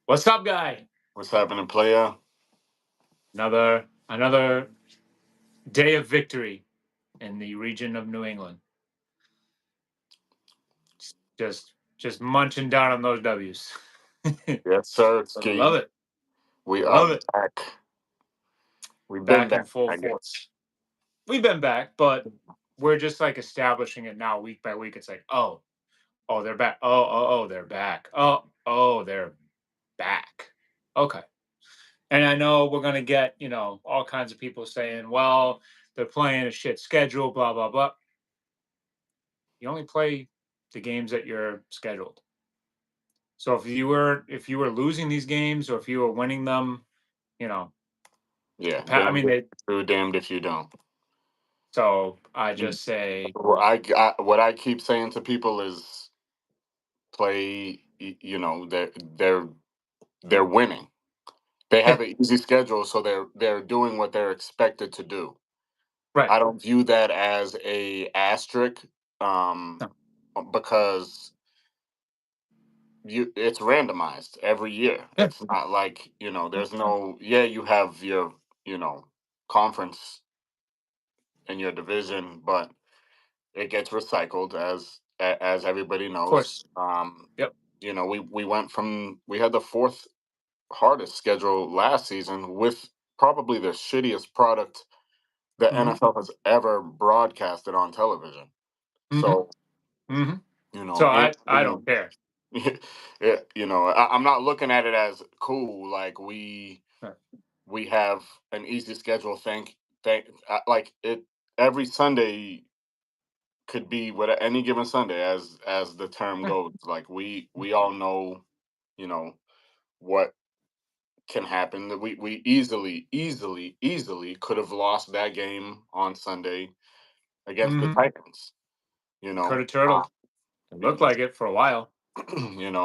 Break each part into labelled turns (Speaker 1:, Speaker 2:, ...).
Speaker 1: What's up, guy?
Speaker 2: What's happening, player?
Speaker 1: Another day of victory in the region of New England. Just munching down on those W's.
Speaker 2: Yes, sir.
Speaker 1: But I love it.
Speaker 2: We are
Speaker 1: Love it.
Speaker 2: back. We've been
Speaker 1: Back in
Speaker 2: back,
Speaker 1: full
Speaker 2: I
Speaker 1: force.
Speaker 2: guess.
Speaker 1: We've been back, but we're just like establishing it now week by week. It's like, oh, they're back. Oh, they're back. Oh, they're back. Okay. And I know we're gonna get, all kinds of people saying, well, they're playing a shit schedule, blah, blah, blah. You only play the games that you're scheduled. So if you were losing these games or if you were winning them, you know,
Speaker 2: Yeah,
Speaker 1: I
Speaker 2: damned
Speaker 1: mean,
Speaker 2: if you do, damned if you don't.
Speaker 1: so I
Speaker 2: Mm.
Speaker 1: just say,
Speaker 2: What I keep saying to people is play. They're winning. They have an easy schedule, so they're doing what they're expected to do.
Speaker 1: right.
Speaker 2: I don't view that as a asterisk,
Speaker 1: No,
Speaker 2: because it's randomized every year.
Speaker 1: yeah,
Speaker 2: It's not like, there's no, yeah, you have your, you know conference in your division, but it gets recycled, as everybody
Speaker 1: of
Speaker 2: knows.
Speaker 1: course. Yep.
Speaker 2: We had the fourth hardest schedule last season, with probably the shittiest product the
Speaker 1: hmm
Speaker 2: NFL has ever broadcasted on television.
Speaker 1: hmm
Speaker 2: So,
Speaker 1: hmm
Speaker 2: and
Speaker 1: So I don't care.
Speaker 2: yeah, I'm not looking at it as cool. Like,
Speaker 1: Right.
Speaker 2: we have an easy schedule. Like, it every Sunday could be what any given Sunday, as the term
Speaker 1: Yeah.
Speaker 2: goes. Like, we all know, you know what can happen. That we easily could have lost that game on Sunday against the
Speaker 1: hmm
Speaker 2: Titans.
Speaker 1: Could
Speaker 2: Uh,
Speaker 1: have turtled. It
Speaker 2: you
Speaker 1: looked
Speaker 2: know,
Speaker 1: like it for a while.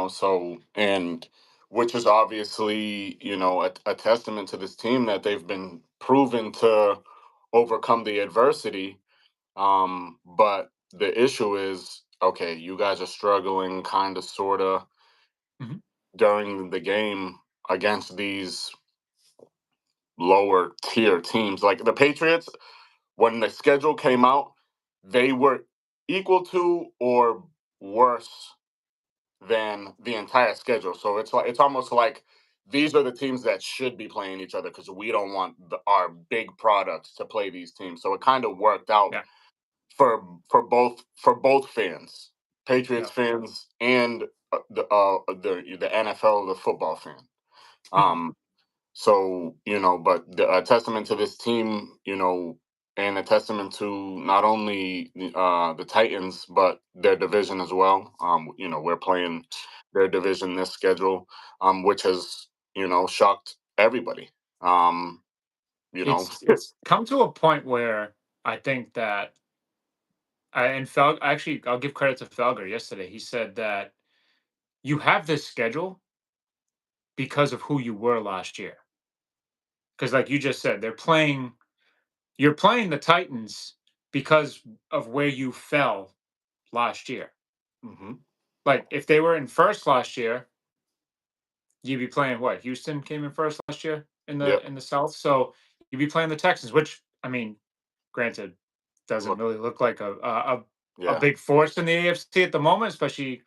Speaker 2: so, and which is obviously, a testament to this team, that they've been proven to overcome the adversity. But the issue is, okay, you guys are struggling, kind of, sort of,
Speaker 1: hmm
Speaker 2: during the game against these lower tier teams. Like the Patriots, when the schedule came out, they were equal to or worse than the entire schedule. So it's almost like these are the teams that should be playing each other, because we don't want our big products to play these teams. So it kind of worked out
Speaker 1: Yeah.
Speaker 2: for both fans, Patriots
Speaker 1: Yeah.
Speaker 2: fans, and the NFL, the football fan. Um, so, but a testament to this team, and a testament to not only the Titans, but their division as well. We're playing their division this schedule, which has, shocked everybody. Um, you know,
Speaker 1: It's come to a point where I think that and actually, I'll give credit to Felger yesterday. He said that you have this schedule because of who you were last year. Because, like you just said, you're playing the Titans because of where you fell last year.
Speaker 2: hmm
Speaker 1: Like, if they were in first last year, you'd be playing what? Houston came in first last year in
Speaker 2: yep,
Speaker 1: the South, so you'd be playing the Texans, which, I mean, granted, doesn't
Speaker 2: look,
Speaker 1: really look like a
Speaker 2: yeah,
Speaker 1: big force in the AFC at the moment, especially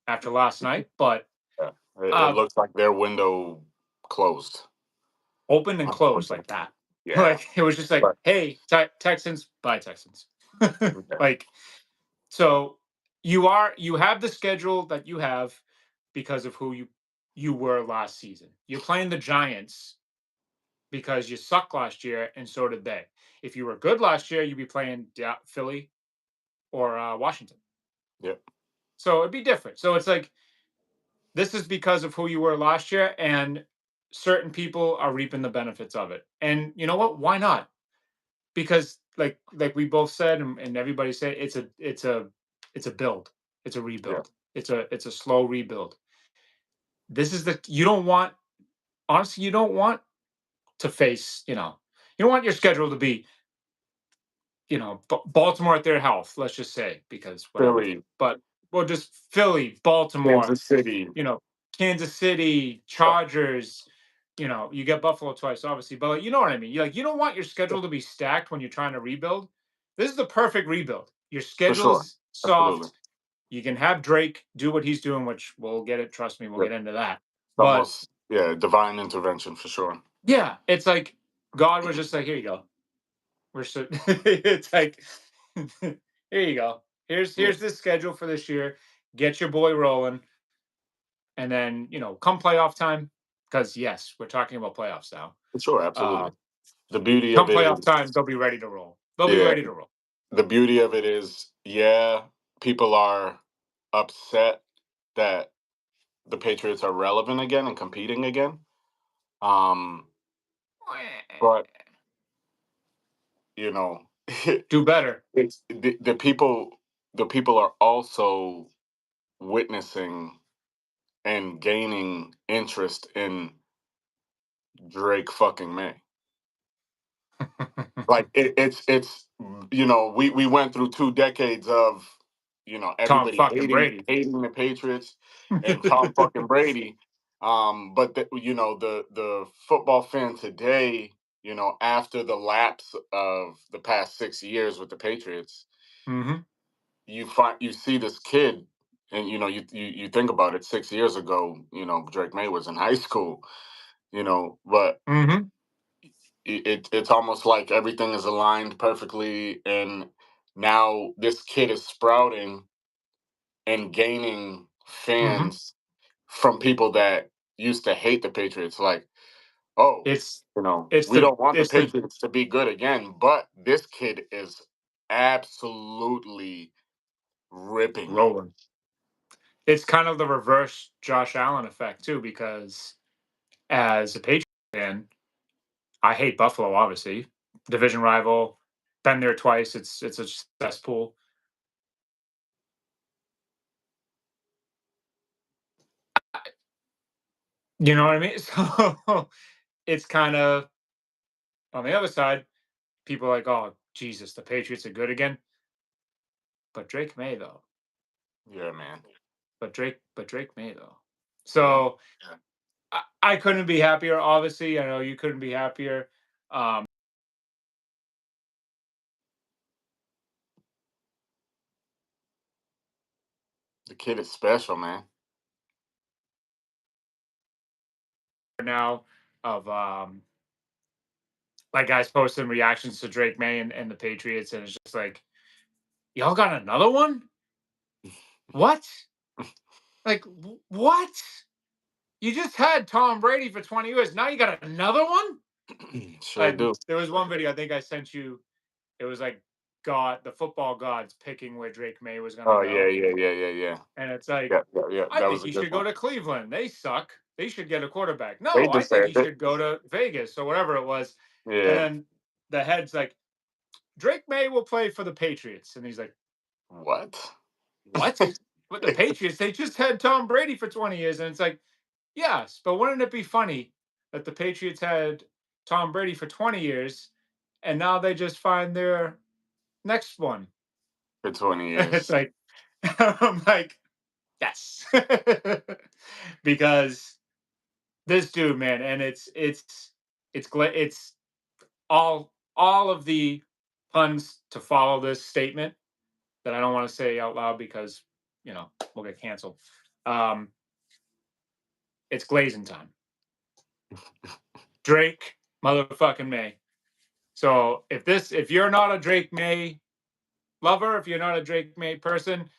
Speaker 1: after last night. But
Speaker 2: yeah. It
Speaker 1: uh,
Speaker 2: looks like their window closed.
Speaker 1: opened and closed like that.
Speaker 2: Yeah,
Speaker 1: Like it was just like,
Speaker 2: but
Speaker 1: hey, Texans, bye Texans.
Speaker 2: yeah,
Speaker 1: Like so, you have the schedule that you have because of who you were last season. You're playing the Giants because you sucked last year, and so did they. If you were good last year, you'd be playing Philly or Washington.
Speaker 2: yep,
Speaker 1: So it'd be different. So it's like this is because of who you were last year, and certain people are reaping the benefits of it. And you know what? Why not? Because like we both said, and everybody said, it's a build, it's a
Speaker 2: yeah.
Speaker 1: rebuild, it's a slow rebuild. This is the you don't want honestly you don't want to face you don't want your schedule to be Baltimore at their health, let's just say, because whatever.
Speaker 2: Philly,
Speaker 1: But well, just Philly, Baltimore,
Speaker 2: Kansas City.
Speaker 1: Kansas City, Chargers. You get Buffalo twice, obviously, but you know what I mean. You don't want your schedule to be stacked when you're trying to rebuild. This is the perfect rebuild. Your
Speaker 2: For sure.
Speaker 1: schedule's
Speaker 2: Absolutely.
Speaker 1: soft. You can have Drake do what he's doing, which we'll get it. Trust me, we'll
Speaker 2: Yeah.
Speaker 1: get into that. But
Speaker 2: Almost, yeah, divine intervention for sure.
Speaker 1: yeah, it's like God was just like, here you go. We're so it's like here you go.
Speaker 2: Yeah,
Speaker 1: Here's the schedule for this year. Get your boy rolling. And then, come playoff time, because yes, we're talking about playoffs now.
Speaker 2: for sure.
Speaker 1: Uh
Speaker 2: Absolutely. The beauty of
Speaker 1: Come
Speaker 2: it
Speaker 1: playoff
Speaker 2: is,
Speaker 1: time, they'll be ready to roll. They'll be
Speaker 2: yeah,
Speaker 1: ready to roll.
Speaker 2: the beauty of it is, yeah, people are upset that the Patriots are relevant again and competing again. Um, but you know,
Speaker 1: Do better.
Speaker 2: it's the people are also witnessing and gaining interest in Drake fucking May. Like we went through 2 decades of
Speaker 1: Tom
Speaker 2: everybody
Speaker 1: fucking Brady.
Speaker 2: hating the Patriots and Tom fucking Brady. But the football fan today, after the lapse of the past 6 years with the Patriots,
Speaker 1: hmm
Speaker 2: you see this kid, and you think about it. 6 years ago, Drake May was in high school, but
Speaker 1: hmm
Speaker 2: it's almost like everything is aligned perfectly, and now this kid is sprouting and gaining
Speaker 1: hmm
Speaker 2: fans from people that used to hate the Patriots. Like, oh,
Speaker 1: It's
Speaker 2: we don't want the
Speaker 1: it's the
Speaker 2: Patriots to be good again, but this kid is absolutely ripping it.
Speaker 1: rolling. It's kind of the reverse Josh Allen effect too, because as a Patriot fan, I hate Buffalo, obviously. Division rival. Been there twice. It's a cesspool. You know what I mean? So it's kind of on the other side, people are like, oh Jesus, the Patriots are good again. But Drake May though.
Speaker 2: Yeah, man.
Speaker 1: But Drake May though.
Speaker 2: Yeah,
Speaker 1: So I couldn't be happier. Obviously, I know you couldn't be happier. Um,
Speaker 2: the kid is special, man.
Speaker 1: now of like guys posting reactions to Drake May and the Patriots, and it's just like, y'all got another one? What? Like what? You just had Tom Brady for 20 years. Now you got another one?
Speaker 2: Sure
Speaker 1: And
Speaker 2: do.
Speaker 1: there was one video I think I sent you. It was like God, the football gods picking where Drake May was gonna
Speaker 2: Oh yeah,
Speaker 1: go.
Speaker 2: yeah, yeah, yeah, yeah.
Speaker 1: And it's like,
Speaker 2: Yeah, yeah, yeah.
Speaker 1: I
Speaker 2: That
Speaker 1: think
Speaker 2: was a
Speaker 1: he
Speaker 2: good
Speaker 1: should go
Speaker 2: one.
Speaker 1: to Cleveland. They suck. They should get a quarterback.
Speaker 2: They
Speaker 1: No, I think he
Speaker 2: deserved it.
Speaker 1: should go to Vegas or whatever it was. And
Speaker 2: Yeah.
Speaker 1: then the head's like, Drake May will play for the Patriots. And he's like,
Speaker 2: What?
Speaker 1: what? But the Patriots, they just had Tom Brady for 20 years. And it's like, yes, but wouldn't it be funny that the Patriots had Tom Brady for 20 years and now they just find their next one?
Speaker 2: For 20
Speaker 1: It's
Speaker 2: years.
Speaker 1: like, I'm like, yes. Because this dude, man, and it's all of the puns to follow this statement that I don't want to say out loud because we'll get canceled. Um, it's glazing time. Drake motherfucking May. So if you're not a Drake May lover, if you're not a Drake May person,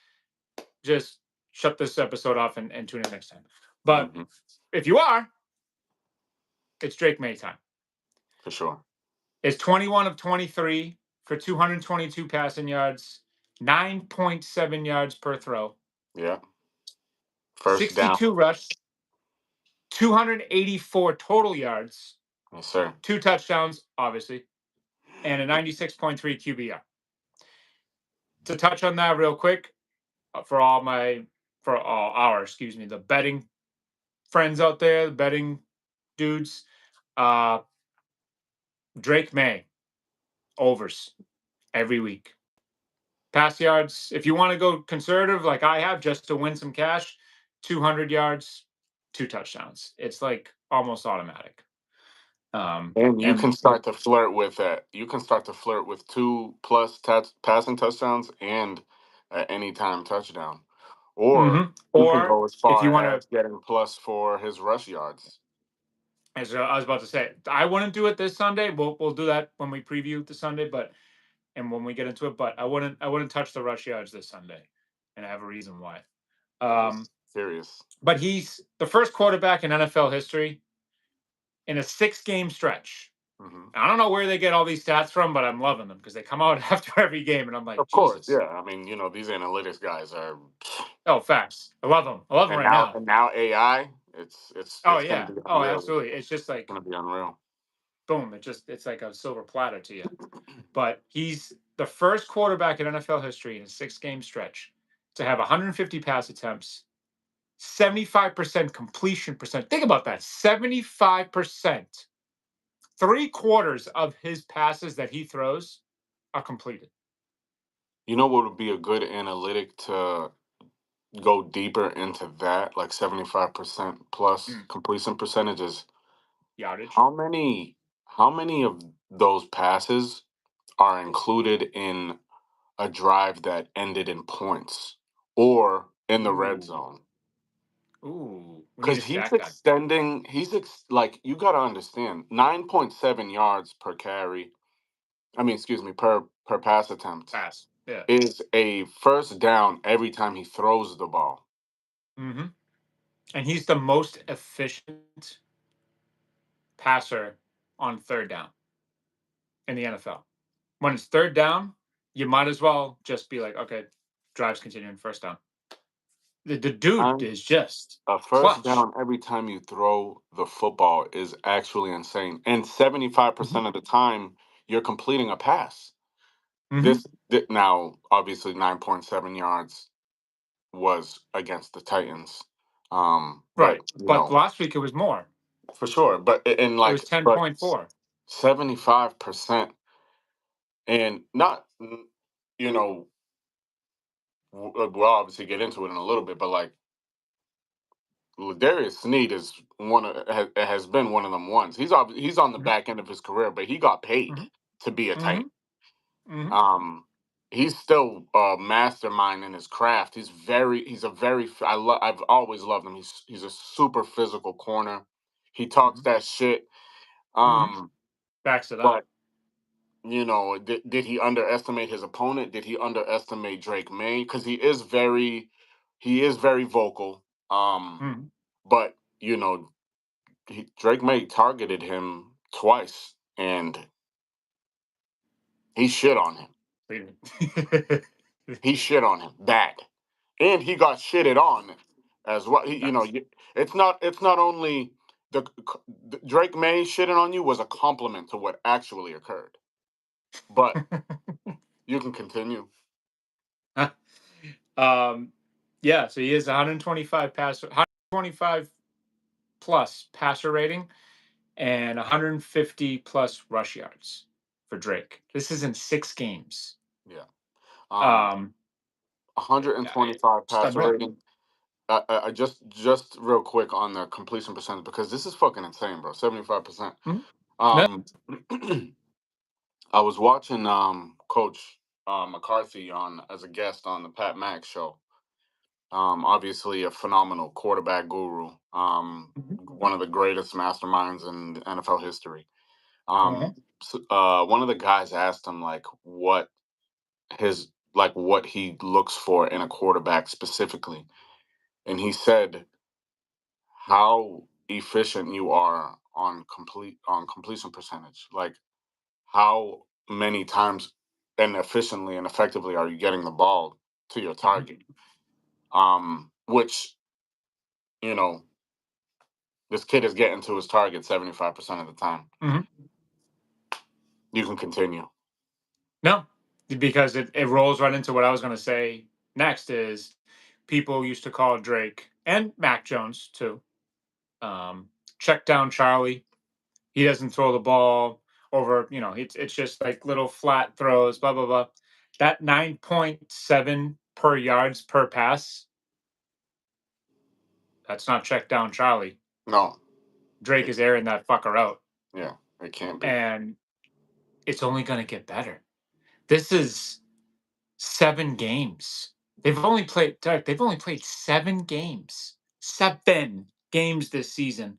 Speaker 1: just shut this episode off and tune in next time. But
Speaker 2: Hmm.
Speaker 1: if you are, it's Drake May time.
Speaker 2: For sure.
Speaker 1: It's 21 of 23 for 222 passing yards, 9.7 yards per throw,
Speaker 2: Yeah. First down.
Speaker 1: 62 rush, 284 total yards,
Speaker 2: Yes, sir.
Speaker 1: 2 touchdowns, obviously, and a 96.3 QBR. To touch on that real quick, for all our, excuse me, the betting friends out there, the betting dudes, uh, Drake May, overs every week. Pass yards, if you want to go conservative like I have just to win some cash, 200 yards, 2 touchdowns. It's like almost automatic.
Speaker 2: And you
Speaker 1: And
Speaker 2: can start to flirt with that. You can start to flirt with 2+ passing touchdowns and an anytime touchdown. Or you can
Speaker 1: or
Speaker 2: go as
Speaker 1: if you
Speaker 2: far
Speaker 1: want to,
Speaker 2: as getting plus for his rush yards.
Speaker 1: as I was about to say, I wouldn't do it this Sunday. We'll do that when we preview the Sunday, but and when we get into it. But I wouldn't touch the rush yards this Sunday, and I have a reason why.
Speaker 2: Oh,
Speaker 1: Um,
Speaker 2: serious.
Speaker 1: but he's the first quarterback in NFL history in a 6-game stretch.
Speaker 2: Hmm.
Speaker 1: I don't know where they get all these stats from, but I'm loving them because they come out after every game, and I'm like,
Speaker 2: Of course,
Speaker 1: Jesus.
Speaker 2: yeah. I mean, these analytics guys are,
Speaker 1: Oh, facts. I love them. I love them
Speaker 2: and
Speaker 1: right
Speaker 2: now
Speaker 1: now.
Speaker 2: and now AI.
Speaker 1: Oh
Speaker 2: It's gonna
Speaker 1: yeah.
Speaker 2: be
Speaker 1: Oh,
Speaker 2: unreal.
Speaker 1: absolutely. It's just
Speaker 2: It's
Speaker 1: like
Speaker 2: gonna be unreal.
Speaker 1: boom. It's like a silver platter to you. But he's the first quarterback in NFL history in a 6-game stretch to have 150 pass attempts, 75% completion percent. Think about that. 75%. 3/4 of his passes that he throws are completed.
Speaker 2: You know what would be a good analytic to go deeper into that, like 75% plus
Speaker 1: Mm.
Speaker 2: completion percentages?
Speaker 1: Yardage.
Speaker 2: How many of those passes are included in a drive that ended in points or in the red
Speaker 1: Ooh.
Speaker 2: zone?
Speaker 1: Ooh. We need to
Speaker 2: Because he's
Speaker 1: stack that.
Speaker 2: extending, like, you got to understand, 9.7 yards per carry. I mean, excuse me, per pass attempt
Speaker 1: Pass. Yeah.
Speaker 2: is a first down every time he throws the ball.
Speaker 1: hmm And he's the most efficient passer on 3rd down in the NFL. When it's 3rd down, you might as well just be like, okay, drives continuing, 1st down. The dude
Speaker 2: And
Speaker 1: is just
Speaker 2: a first
Speaker 1: clutch.
Speaker 2: down every time you throw the football is actually insane. And 75%
Speaker 1: hmm
Speaker 2: of the time, you're completing a pass.
Speaker 1: hmm
Speaker 2: Now, obviously, 9.7 yards was against the Titans. But,
Speaker 1: Right. But last week it was more.
Speaker 2: for sure.
Speaker 1: It was 10.4.
Speaker 2: 75%, and not, you know, we'll obviously get into it in a little bit, but like, Ladarius Sneed is has been one of them ones. He's on the
Speaker 1: hmm
Speaker 2: back end of his career, but he got paid
Speaker 1: hmm
Speaker 2: to be a
Speaker 1: hmm
Speaker 2: Titan.
Speaker 1: hmm
Speaker 2: Um, he's still a mastermind in his craft. I've always loved him. He's a super physical corner. He talks
Speaker 1: hmm
Speaker 2: that shit.
Speaker 1: hmm
Speaker 2: Um,
Speaker 1: Backs it
Speaker 2: but
Speaker 1: up.
Speaker 2: did he underestimate his opponent? Did he underestimate Drake May? Because he is very vocal.
Speaker 1: hmm
Speaker 2: But Drake May targeted him twice, and he shit on him. He shit on him bad, and he got shitted on as well.
Speaker 1: Facts.
Speaker 2: It's not only the Drake May shitting on you was a compliment to what actually occurred. But you can continue.
Speaker 1: um, yeah, so he is 125 plus passer rating and 150 plus rush yards for Drake. This is in
Speaker 2: 6 games. Yeah.
Speaker 1: Um, yeah,
Speaker 2: 125
Speaker 1: just
Speaker 2: passer
Speaker 1: unreal.
Speaker 2: rating. I just real quick on the completion percentage, because this is fucking insane, bro. 75%.
Speaker 1: Mhm. No,
Speaker 2: Um, I was watching Coach McCarthy on as a guest on the Pat Mack show. Obviously a phenomenal quarterback guru.
Speaker 1: Mhm.
Speaker 2: One of the greatest masterminds in NFL history.
Speaker 1: Mhm.
Speaker 2: One of the guys asked him his what he looks for in a quarterback specifically, and he said how efficient you are on completion percentage. Like, how many times and efficiently and effectively are you getting the ball to your
Speaker 1: Mhm.
Speaker 2: target? Which, you know, this kid is getting to his target 75% of the time.
Speaker 1: Mhm.
Speaker 2: You can continue.
Speaker 1: No, because it rolls right into what I was going to say next is people used to call Drake and Mac Jones too. Check down Charlie. He doesn't throw the ball over, it's just like little flat throws, blah, blah, blah. That 9.7 per yards per pass That's not check down Charlie.
Speaker 2: No.
Speaker 1: Drake is airing that fucker out,
Speaker 2: Yeah, it can't be.
Speaker 1: and it's only going to get better. This is 7 games. They've only played Derek, they've only played 7 games. 7 games this season,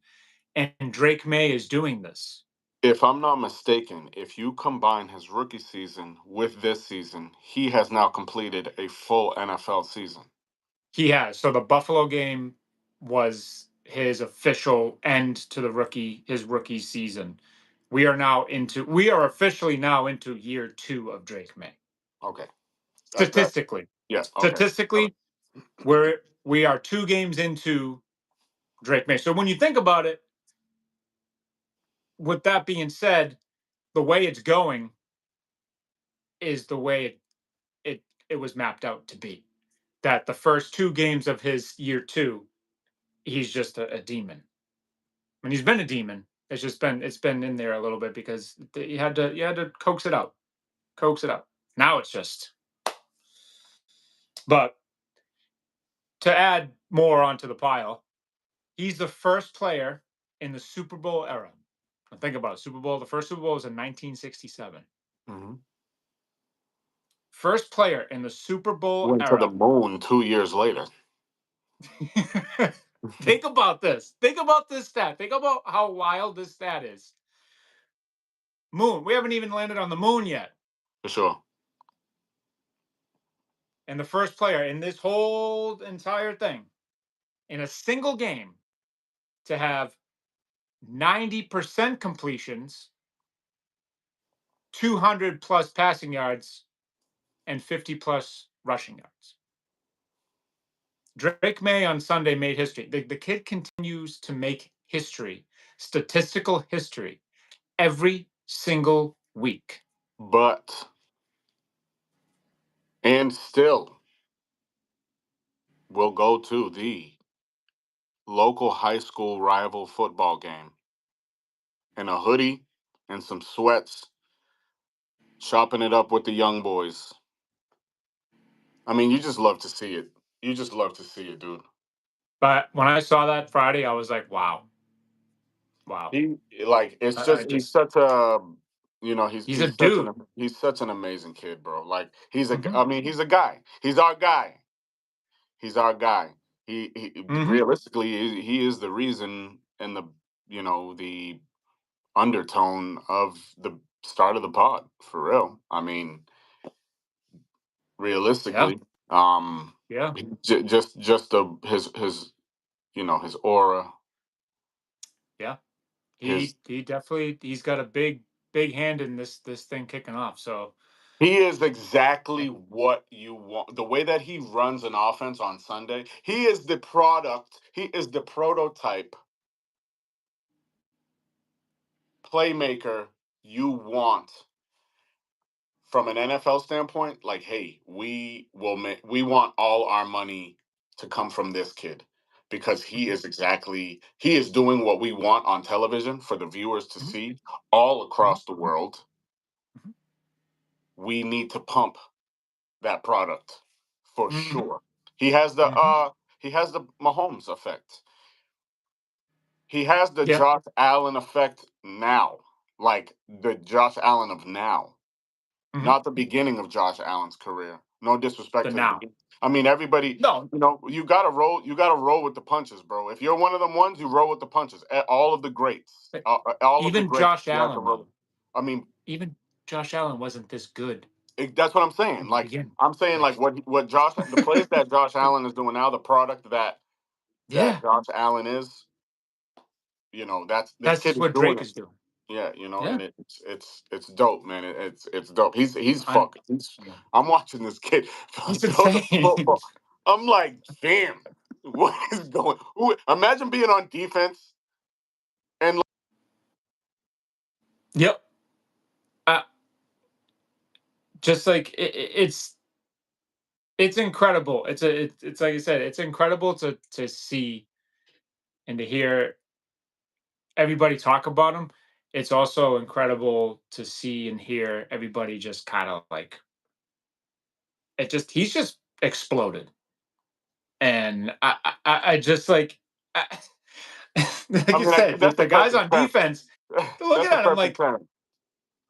Speaker 1: and Drake May is doing this.
Speaker 2: If I'm not mistaken, if you combine his rookie season with this season, he has now completed a full NFL season.
Speaker 1: He has. So the Buffalo game was his official end to his rookie season. We are officially now into year 2 of Drake May.
Speaker 2: Okay. That
Speaker 1: Statistically.
Speaker 2: yeah, okay.
Speaker 1: Statistically, we are 2 games into Drake May. So when you think about it, with that being said, the way it's going is the way it was mapped out to be. That the first 2 games of his year 2, he's just a demon. I mean, he's been a demon. It's been in there a little bit because you had to coax it out, coax it out. Now it's just. But to add more onto the pile, he's the first player in the Super Bowl era. Now think about it. Super Bowl. The first Super Bowl was in 1967.
Speaker 2: Mhm.
Speaker 1: First player in the Super Bowl
Speaker 2: Went to the
Speaker 1: era.
Speaker 2: moon 2 years later.
Speaker 1: Think about this. Think about this stat. Think about how wild this stat is. Moon. We haven't even landed on the moon yet.
Speaker 2: For sure.
Speaker 1: And the first player in this whole entire thing, in a single game, to have 90% completions, 200 plus passing yards, and 50 plus rushing yards. Drake May on Sunday made history. The kid continues to make history, statistical history, every single week.
Speaker 2: But and still we'll go to the local high school rival football game in a hoodie and some sweats, chopping it up with the young boys. I mean, you just love to see it. You just love to see it, dude.
Speaker 1: But when I saw that Friday, I was like, wow. Wow.
Speaker 2: He like it's
Speaker 1: I
Speaker 2: just he's
Speaker 1: just
Speaker 2: such a
Speaker 1: he's a dude.
Speaker 2: he's such an amazing kid, bro. Like he's a
Speaker 1: Hmm.
Speaker 2: I mean he's a guy. He's our guy. He's our guy. He
Speaker 1: Hmm.
Speaker 2: realistically he is the reason and the the undertone of the start of the pod for real. I mean,
Speaker 1: Yeah.
Speaker 2: realistically,
Speaker 1: Yeah.
Speaker 2: just the his his aura,
Speaker 1: Yeah.
Speaker 2: his
Speaker 1: He definitely he's got a big hand in this thing kicking off. So
Speaker 2: he is exactly what you want. The way that he runs an offense on Sunday, he is the product. He is the prototype playmaker you want from an NFL standpoint. Like, hey, we want all our money to come from this kid because
Speaker 1: mhm,
Speaker 2: he is doing what we want on television for the viewers to
Speaker 1: mhm,
Speaker 2: see all
Speaker 1: mhm,
Speaker 2: across the world.
Speaker 1: mhm,
Speaker 2: We need to pump that product for
Speaker 1: mhm,
Speaker 2: sure.
Speaker 1: mhm.
Speaker 2: He has the Mahomes effect. He has the
Speaker 1: Yeah.
Speaker 2: Josh Allen effect now. Like the Josh Allen of now.
Speaker 1: Mhm.
Speaker 2: Not the beginning of Josh Allen's career. No disrespect
Speaker 1: The
Speaker 2: to the
Speaker 1: now.
Speaker 2: beginning. I mean everybody,
Speaker 1: No.
Speaker 2: you gotta roll with the punches, bro. If you're one of them ones, you roll with the punches. All of the greats.
Speaker 1: But
Speaker 2: All of the
Speaker 1: even
Speaker 2: greats
Speaker 1: Josh
Speaker 2: you have to
Speaker 1: Allen
Speaker 2: roll.
Speaker 1: though.
Speaker 2: I mean,
Speaker 1: Even Josh Allen wasn't this good
Speaker 2: that's what I'm saying.
Speaker 1: in the
Speaker 2: Like
Speaker 1: beginning.
Speaker 2: I'm saying, like
Speaker 1: Like
Speaker 2: what Josh the plays that Josh Allen is doing now, the product that
Speaker 1: yeah,
Speaker 2: Josh Allen is, that's this
Speaker 1: that's
Speaker 2: kid
Speaker 1: just
Speaker 2: is
Speaker 1: what
Speaker 2: doing
Speaker 1: Drake
Speaker 2: it.
Speaker 1: is doing.
Speaker 2: Yeah,
Speaker 1: Yeah.
Speaker 2: and it's dope, man. It's dope. He's
Speaker 1: I'm
Speaker 2: fucking. I'm watching this kid
Speaker 1: he's
Speaker 2: throw the
Speaker 1: insane.
Speaker 2: football. I'm like, damn, what is going? Imagine being on defense and
Speaker 1: Yep. Uh, just like it's incredible. It's like I said, it's incredible to see and to hear everybody talk about him. It's also incredible to see and hear everybody just kind of like he's just exploded. And I just like Like
Speaker 2: I
Speaker 1: you
Speaker 2: mean,
Speaker 1: said,
Speaker 2: that's
Speaker 1: the
Speaker 2: a
Speaker 1: guys
Speaker 2: perfect
Speaker 1: on
Speaker 2: term.
Speaker 1: defense, they're looking
Speaker 2: That's a
Speaker 1: at him
Speaker 2: perfect
Speaker 1: like,
Speaker 2: term.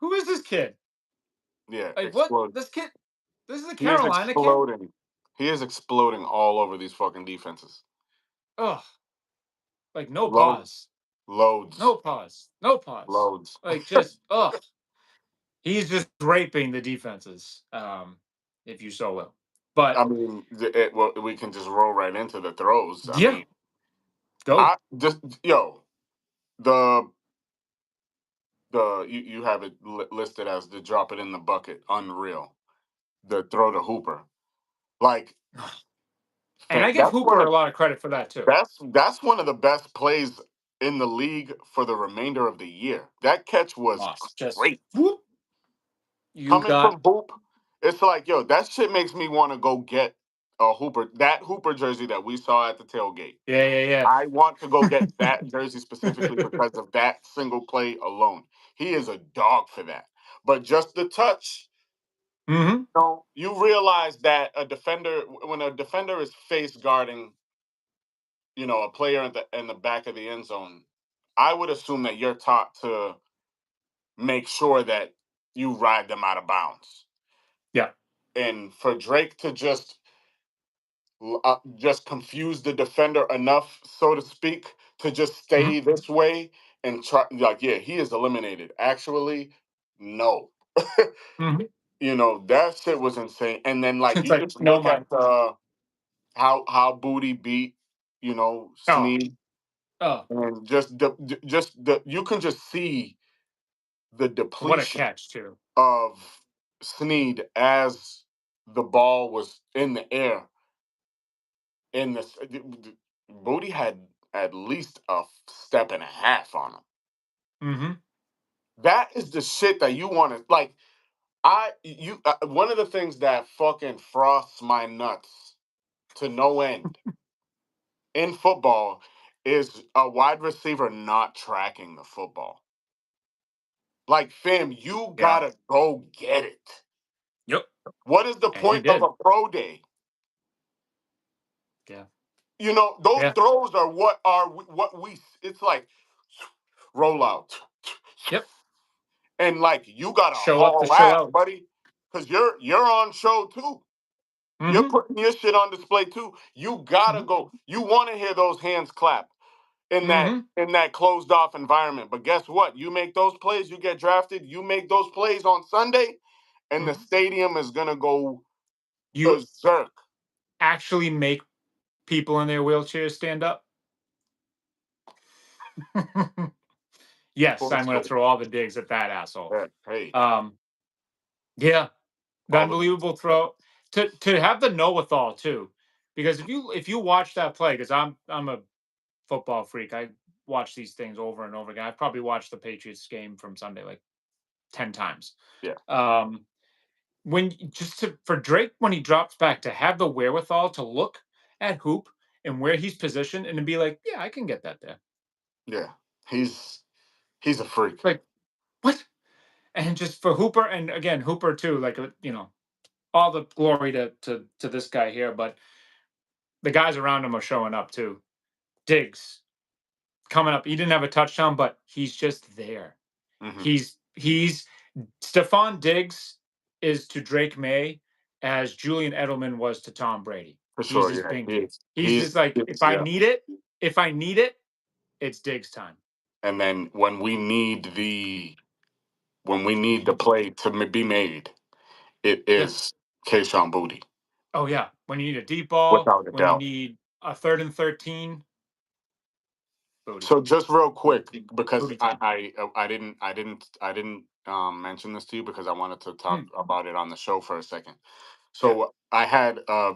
Speaker 1: who is this kid?
Speaker 2: Yeah,
Speaker 1: Like, what?
Speaker 2: explode.
Speaker 1: This kid? This is a
Speaker 2: He is
Speaker 1: Carolina kid?
Speaker 2: exploding. He is exploding all over these fucking defenses.
Speaker 1: Ugh. Like, no
Speaker 2: Loads,
Speaker 1: pause.
Speaker 2: loads,
Speaker 1: No pause. No pause.
Speaker 2: loads.
Speaker 1: Like, just, ugh. He's just raping the defenses, if you so will.
Speaker 2: I
Speaker 1: But,
Speaker 2: mean, well, we can just roll right into the throws. I
Speaker 1: yeah,
Speaker 2: mean,
Speaker 1: go.
Speaker 2: I just the you have it listed as the drop it in the bucket, unreal. The throw to Hooper, like
Speaker 1: And I give
Speaker 2: that's one
Speaker 1: Hooper
Speaker 2: of
Speaker 1: a lot of credit for that, too.
Speaker 2: that's one of the best plays in the league for the remainder of the year. That catch was
Speaker 1: Just,
Speaker 2: great.
Speaker 1: whoop. You
Speaker 2: Coming
Speaker 1: got,
Speaker 2: from Hoop, it's like, that shit makes me want to go get that Hooper jersey that we saw at the tailgate.
Speaker 1: yeah,
Speaker 2: I want to go get that jersey specifically because of that single play alone. He is a dog for that. But just the touch,
Speaker 1: mm-hmm.
Speaker 2: you realize that when a defender is face guarding, a player in the back of the end zone, I would assume that you're taught to make sure that you ride them out of bounds.
Speaker 1: Yeah.
Speaker 2: And for Drake to just confuse the defender enough, so to speak, to just
Speaker 1: Mm-hmm.
Speaker 2: stay this way and try, like, yeah, he is eliminated. Actually, no.
Speaker 1: Mm-hmm.
Speaker 2: That shit was insane. And then, like,
Speaker 1: It's
Speaker 2: you
Speaker 1: like,
Speaker 2: just
Speaker 1: no
Speaker 2: look at
Speaker 1: mind.
Speaker 2: how Booty beat,
Speaker 1: Oh,
Speaker 2: Snead,
Speaker 1: oh,
Speaker 2: and you can just see the
Speaker 1: what a
Speaker 2: depletion
Speaker 1: catch, too.
Speaker 2: of Snead as the ball was in the air. In this, Booty had at least a step and a half on him.
Speaker 1: Mm-hmm.
Speaker 2: That is the shit that you want to like. One of the things that fucking frosts my nuts to no end in football is a wide receiver not tracking the football. Like, fam, you
Speaker 1: Yeah.
Speaker 2: gotta go get it.
Speaker 1: Yep.
Speaker 2: What is the
Speaker 1: And he
Speaker 2: point of
Speaker 1: did.
Speaker 2: a pro day?
Speaker 1: Yeah.
Speaker 2: Those
Speaker 1: Yeah.
Speaker 2: throws are what we. It's like roll out,
Speaker 1: Yep.
Speaker 2: and like you gotta
Speaker 1: Show up to
Speaker 2: haul
Speaker 1: show
Speaker 2: ass,
Speaker 1: out.
Speaker 2: buddy, because you're on show too. You're
Speaker 1: Mm-hmm.
Speaker 2: putting your shit on display too. You gotta
Speaker 1: Mm-hmm.
Speaker 2: go. You want to hear those hands clap in that
Speaker 1: Mm-hmm.
Speaker 2: in that closed off environment. But guess what? You make those plays, you get drafted. You make those plays on Sunday, and the
Speaker 1: Mm-hmm.
Speaker 2: stadium is gonna go
Speaker 1: You
Speaker 2: berserk.
Speaker 1: actually make people in their wheelchairs stand up. Yes, I'm going to throw all the digs at that asshole.
Speaker 2: Yeah, hey,
Speaker 1: Um, yeah, the
Speaker 2: all the
Speaker 1: unbelievable throw to have the know-withal too, because if you watch that play, because I'm a football freak, I watch these things over and over again. I've probably watched the Patriots game from Sunday like 10 times.
Speaker 2: yeah,
Speaker 1: Um, for Drake when he drops back to have the wherewithal to look at Hoop and where he's positioned and to be like, yeah, I can get that there.
Speaker 2: yeah. He's a freak.
Speaker 1: Like what? And just for Hooper, and again Hooper too, like all the glory to this guy here, but the guys around him are showing up too. Diggs coming up. He didn't have a touchdown, but he's just there.
Speaker 2: Hmm.
Speaker 1: He's Stephon Diggs is to Drake May as Julian Edelman was to Tom Brady.
Speaker 2: For
Speaker 1: He's
Speaker 2: sure,
Speaker 1: his
Speaker 2: yeah.
Speaker 1: binky. He's
Speaker 2: He's
Speaker 1: just like
Speaker 2: yeah.
Speaker 1: if I need it, it's Diggs time.
Speaker 2: And then when we need the play to be made, it
Speaker 1: Yeah.
Speaker 2: is Kayshawn Booty,
Speaker 1: Oh yeah. When you need a deep ball,
Speaker 2: without a
Speaker 1: when you
Speaker 2: doubt.
Speaker 1: need a 3rd and 13, booty,
Speaker 2: So just real quick, because
Speaker 1: booty time.
Speaker 2: I didn't mention this to you because I wanted to talk
Speaker 1: Mm,
Speaker 2: about it on the show for a second.
Speaker 1: yeah.
Speaker 2: So I had a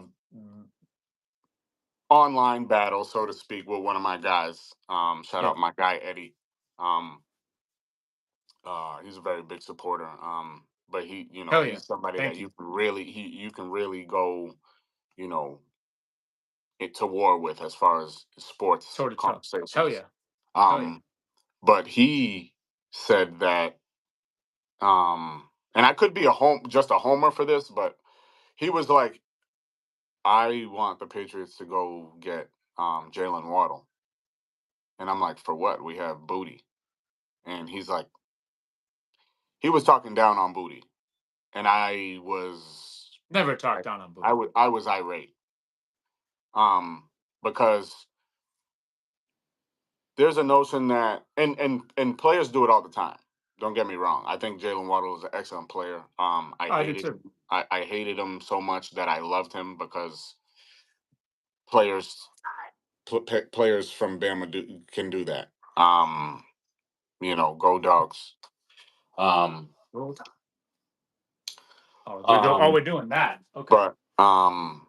Speaker 2: online battle, so to speak, with one of my guys. Shout
Speaker 1: Yeah.
Speaker 2: out my guy Eddie. Um, he's a very big supporter. But
Speaker 1: Hell yeah.
Speaker 2: he's somebody that
Speaker 1: Thank you.
Speaker 2: you can really go, you know, to war with as far as sports
Speaker 1: Toe to toe. Hell
Speaker 2: conversations.
Speaker 1: yeah. Hell yeah.
Speaker 2: Um, but he said that, and I could be just a homer for this, but he was like, I want the Patriots to go get Jalen Waddle. And I'm like, for what? We have Booty. And he's like, he was talking down on Booty. And
Speaker 1: Never talked down on Booty.
Speaker 2: I was irate. Because there's a notion that and players do it all the time. Don't get me wrong. I think Jalen Waddle is an excellent player.
Speaker 1: I did too.
Speaker 2: I hated him so much that I loved him because players players from Bama can do that. Go dogs. Um,
Speaker 1: Roll Tide.
Speaker 2: um,
Speaker 1: We're doing that. Okay.
Speaker 2: but um,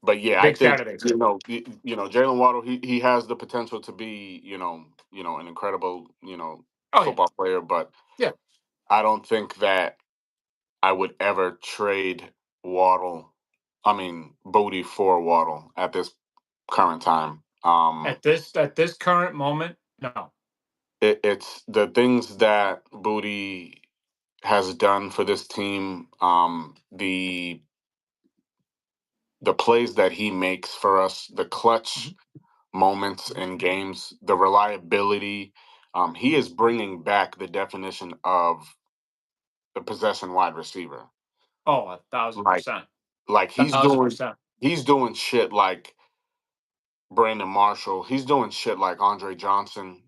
Speaker 2: but yeah, I
Speaker 1: Big
Speaker 2: think
Speaker 1: Saturday.
Speaker 2: Jalen Waddle. He has the potential to be an incredible
Speaker 1: Oh yeah.
Speaker 2: football player, but
Speaker 1: Yeah.
Speaker 2: I don't think that I would ever trade Waddle. I mean Booty for Waddle at this current time.
Speaker 1: At this current moment, no.
Speaker 2: It's the things that Booty has done for this team. The plays that he makes for us, the clutch
Speaker 1: Mhm.
Speaker 2: moments in games, the reliability. He is bringing back the definition of the possession wide receiver.
Speaker 1: Oh, a thousand
Speaker 2: Like,
Speaker 1: percent.
Speaker 2: like
Speaker 1: Thousand percent.
Speaker 2: he's doing shit like Brandon Marshall. He's doing shit like Andre Johnson.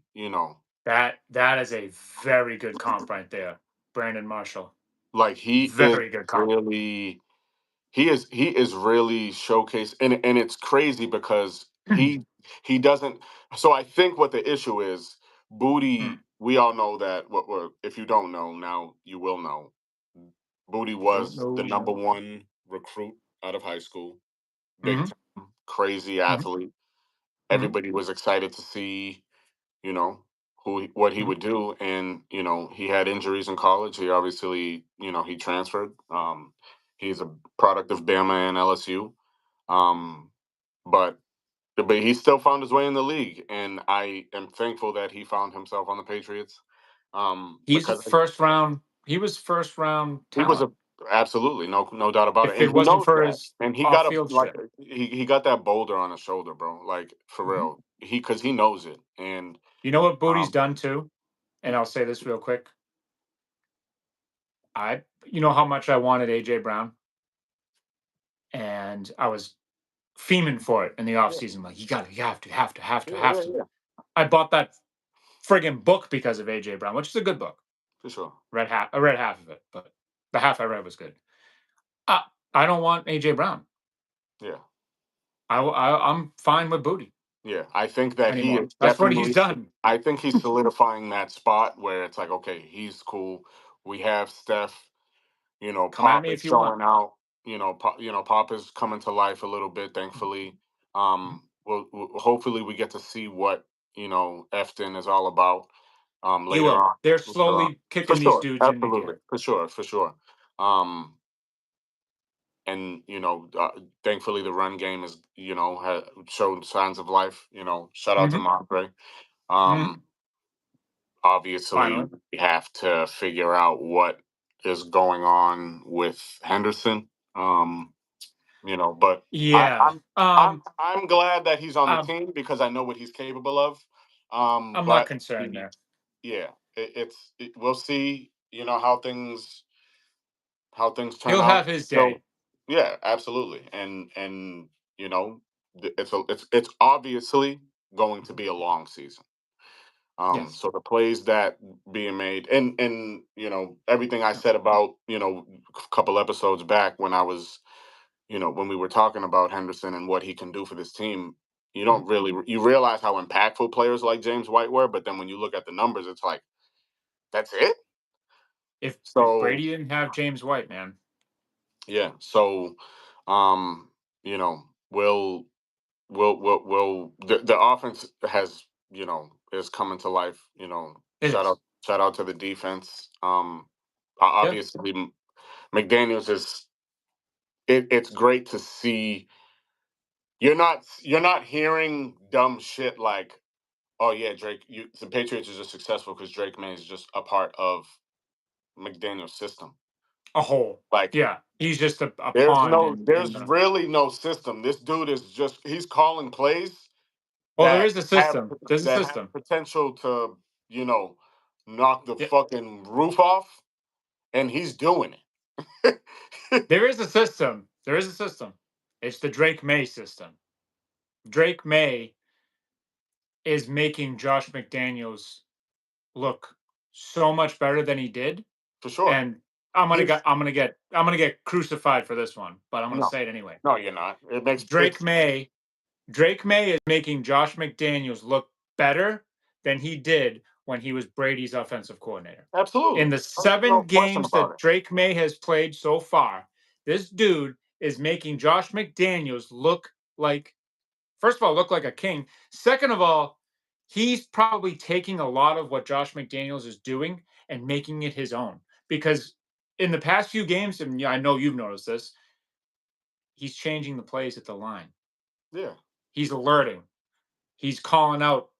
Speaker 1: That is a very good comp right there. Brandon Marshall.
Speaker 2: Like
Speaker 1: Very good comp.
Speaker 2: he is really showcased, and it's crazy because
Speaker 1: Mm.
Speaker 2: he doesn't. So I think what the issue is, Booty. We all know that. If you don't know now, you will know. Booty
Speaker 1: Don't
Speaker 2: was the
Speaker 1: know.
Speaker 2: number one recruit out of high school. Big
Speaker 1: Mm-hmm.
Speaker 2: time, crazy
Speaker 1: Mm-hmm.
Speaker 2: athlete.
Speaker 1: Mm-hmm.
Speaker 2: Everybody was excited to see, you know, what he
Speaker 1: Mm-hmm.
Speaker 2: would do, and he had injuries in college. He obviously, he transferred. He's a product of Bama and LSU, um, but he still found his way in the league, and I am thankful that he found himself on the Patriots.
Speaker 1: He's a
Speaker 2: Because
Speaker 1: first round. He was first round
Speaker 2: he was
Speaker 1: talent.
Speaker 2: a absolutely no doubt about it,
Speaker 1: If
Speaker 2: and
Speaker 1: it
Speaker 2: he
Speaker 1: wasn't
Speaker 2: knows
Speaker 1: for
Speaker 2: that,
Speaker 1: his
Speaker 2: and he
Speaker 1: off
Speaker 2: got a
Speaker 1: field
Speaker 2: like
Speaker 1: shit.
Speaker 2: he got that boulder on his shoulder, bro. Like for
Speaker 1: Mm-hmm.
Speaker 2: real, because he knows it, and
Speaker 1: You know what Booty's
Speaker 2: um,
Speaker 1: done too? And I'll say this real quick. You know how much I wanted AJ Brown, and I was fiending for it in the
Speaker 2: yeah,
Speaker 1: offseason. Like,
Speaker 2: yeah,
Speaker 1: have
Speaker 2: yeah,
Speaker 1: to.
Speaker 2: yeah,
Speaker 1: I bought that friggin' book because of AJ Brown, which is a good book.
Speaker 2: for sure,
Speaker 1: I read half of it, but the half I read was good. Uh, I don't want AJ Brown.
Speaker 2: yeah.
Speaker 1: I'm fine with Booty
Speaker 2: Yeah, I think that he
Speaker 1: anymore.
Speaker 2: is
Speaker 1: That's what he's
Speaker 2: definitely.
Speaker 1: done.
Speaker 2: I think he's solidifying that spot where it's like, okay, he's cool. We have Steph.
Speaker 1: Come at
Speaker 2: Pop
Speaker 1: me
Speaker 2: is
Speaker 1: if you want.
Speaker 2: showing out. Pop is coming to life a little bit. Thankfully, hopefully we get to see what Efton is all about.
Speaker 1: You
Speaker 2: Later
Speaker 1: will.
Speaker 2: on,
Speaker 1: They're
Speaker 2: later on,
Speaker 1: slowly
Speaker 2: for
Speaker 1: kicking these
Speaker 2: sure,
Speaker 1: dudes into
Speaker 2: absolutely,
Speaker 1: gear.
Speaker 2: for sure, for sure. Um, and thankfully the run game is showed signs of life. Shout out to
Speaker 1: Hmm.
Speaker 2: Montre.
Speaker 1: Hmm.
Speaker 2: um Obviously
Speaker 1: Finally.
Speaker 2: we have to figure out what is going on with Henderson. But I,
Speaker 1: Yeah.
Speaker 2: I'm glad that he's on the
Speaker 1: Um,
Speaker 2: team because I know what he's capable of.
Speaker 1: I'm not
Speaker 2: But
Speaker 1: concerned there.
Speaker 2: yeah, we'll see. How things turn
Speaker 1: He'll
Speaker 2: out.
Speaker 1: have his
Speaker 2: So
Speaker 1: day.
Speaker 2: yeah, absolutely, and you know, it's obviously going to be a long season.
Speaker 1: Yes.
Speaker 2: So the plays that being made, and everything I said about a couple episodes back when I was when we were talking about Henderson and what he can do for this team,
Speaker 1: Mhm.
Speaker 2: you realize how impactful players like James White were, but then when you look at the numbers, it's like that's it.
Speaker 1: If
Speaker 2: So
Speaker 1: Brady didn't have James White, man,
Speaker 2: yeah, so um, you know, we'll the offense is coming to life.
Speaker 1: it is.
Speaker 2: Shout out to the defense.
Speaker 1: Yeah.
Speaker 2: Obviously McDaniel's is it's great to see. You're not hearing dumb shit like, oh yeah, the Patriots are just successful because Drake May is just a part of McDaniel's system.
Speaker 1: a hole.
Speaker 2: Like
Speaker 1: Yeah, he's just a pawn in
Speaker 2: there's
Speaker 1: the.
Speaker 2: really no system. This dude is just he's calling plays
Speaker 1: Well, there
Speaker 2: that
Speaker 1: is a
Speaker 2: have
Speaker 1: system. There's a
Speaker 2: that have
Speaker 1: system.
Speaker 2: potential to, knock the
Speaker 1: Yeah,
Speaker 2: fucking roof off, and he's doing it.
Speaker 1: there is a system. There is a system. It's the Drake May system. Drake May is making Josh McDaniels look so much better than he did,
Speaker 2: For sure.
Speaker 1: and
Speaker 2: He's
Speaker 1: I'm gonna get crucified for this one, but I'm gonna
Speaker 2: no,
Speaker 1: say it anyway.
Speaker 2: no, you're not. It makes
Speaker 1: Drake
Speaker 2: it's
Speaker 1: May Drake May is making Josh McDaniels look better than he did when he was Brady's offensive coordinator. In
Speaker 2: absolutely
Speaker 1: the
Speaker 2: no
Speaker 1: 7
Speaker 2: question
Speaker 1: games
Speaker 2: about
Speaker 1: that
Speaker 2: it.
Speaker 1: Drake May has played so far, this dude is making Josh McDaniels look like, first of all, look like a king. Second of all, he's probably taking a lot of what Josh McDaniels is doing and making it his own. Because in the past few games, and I know you've noticed this, he's changing the plays at the line.
Speaker 2: Yeah,
Speaker 1: He's alerting. He's calling out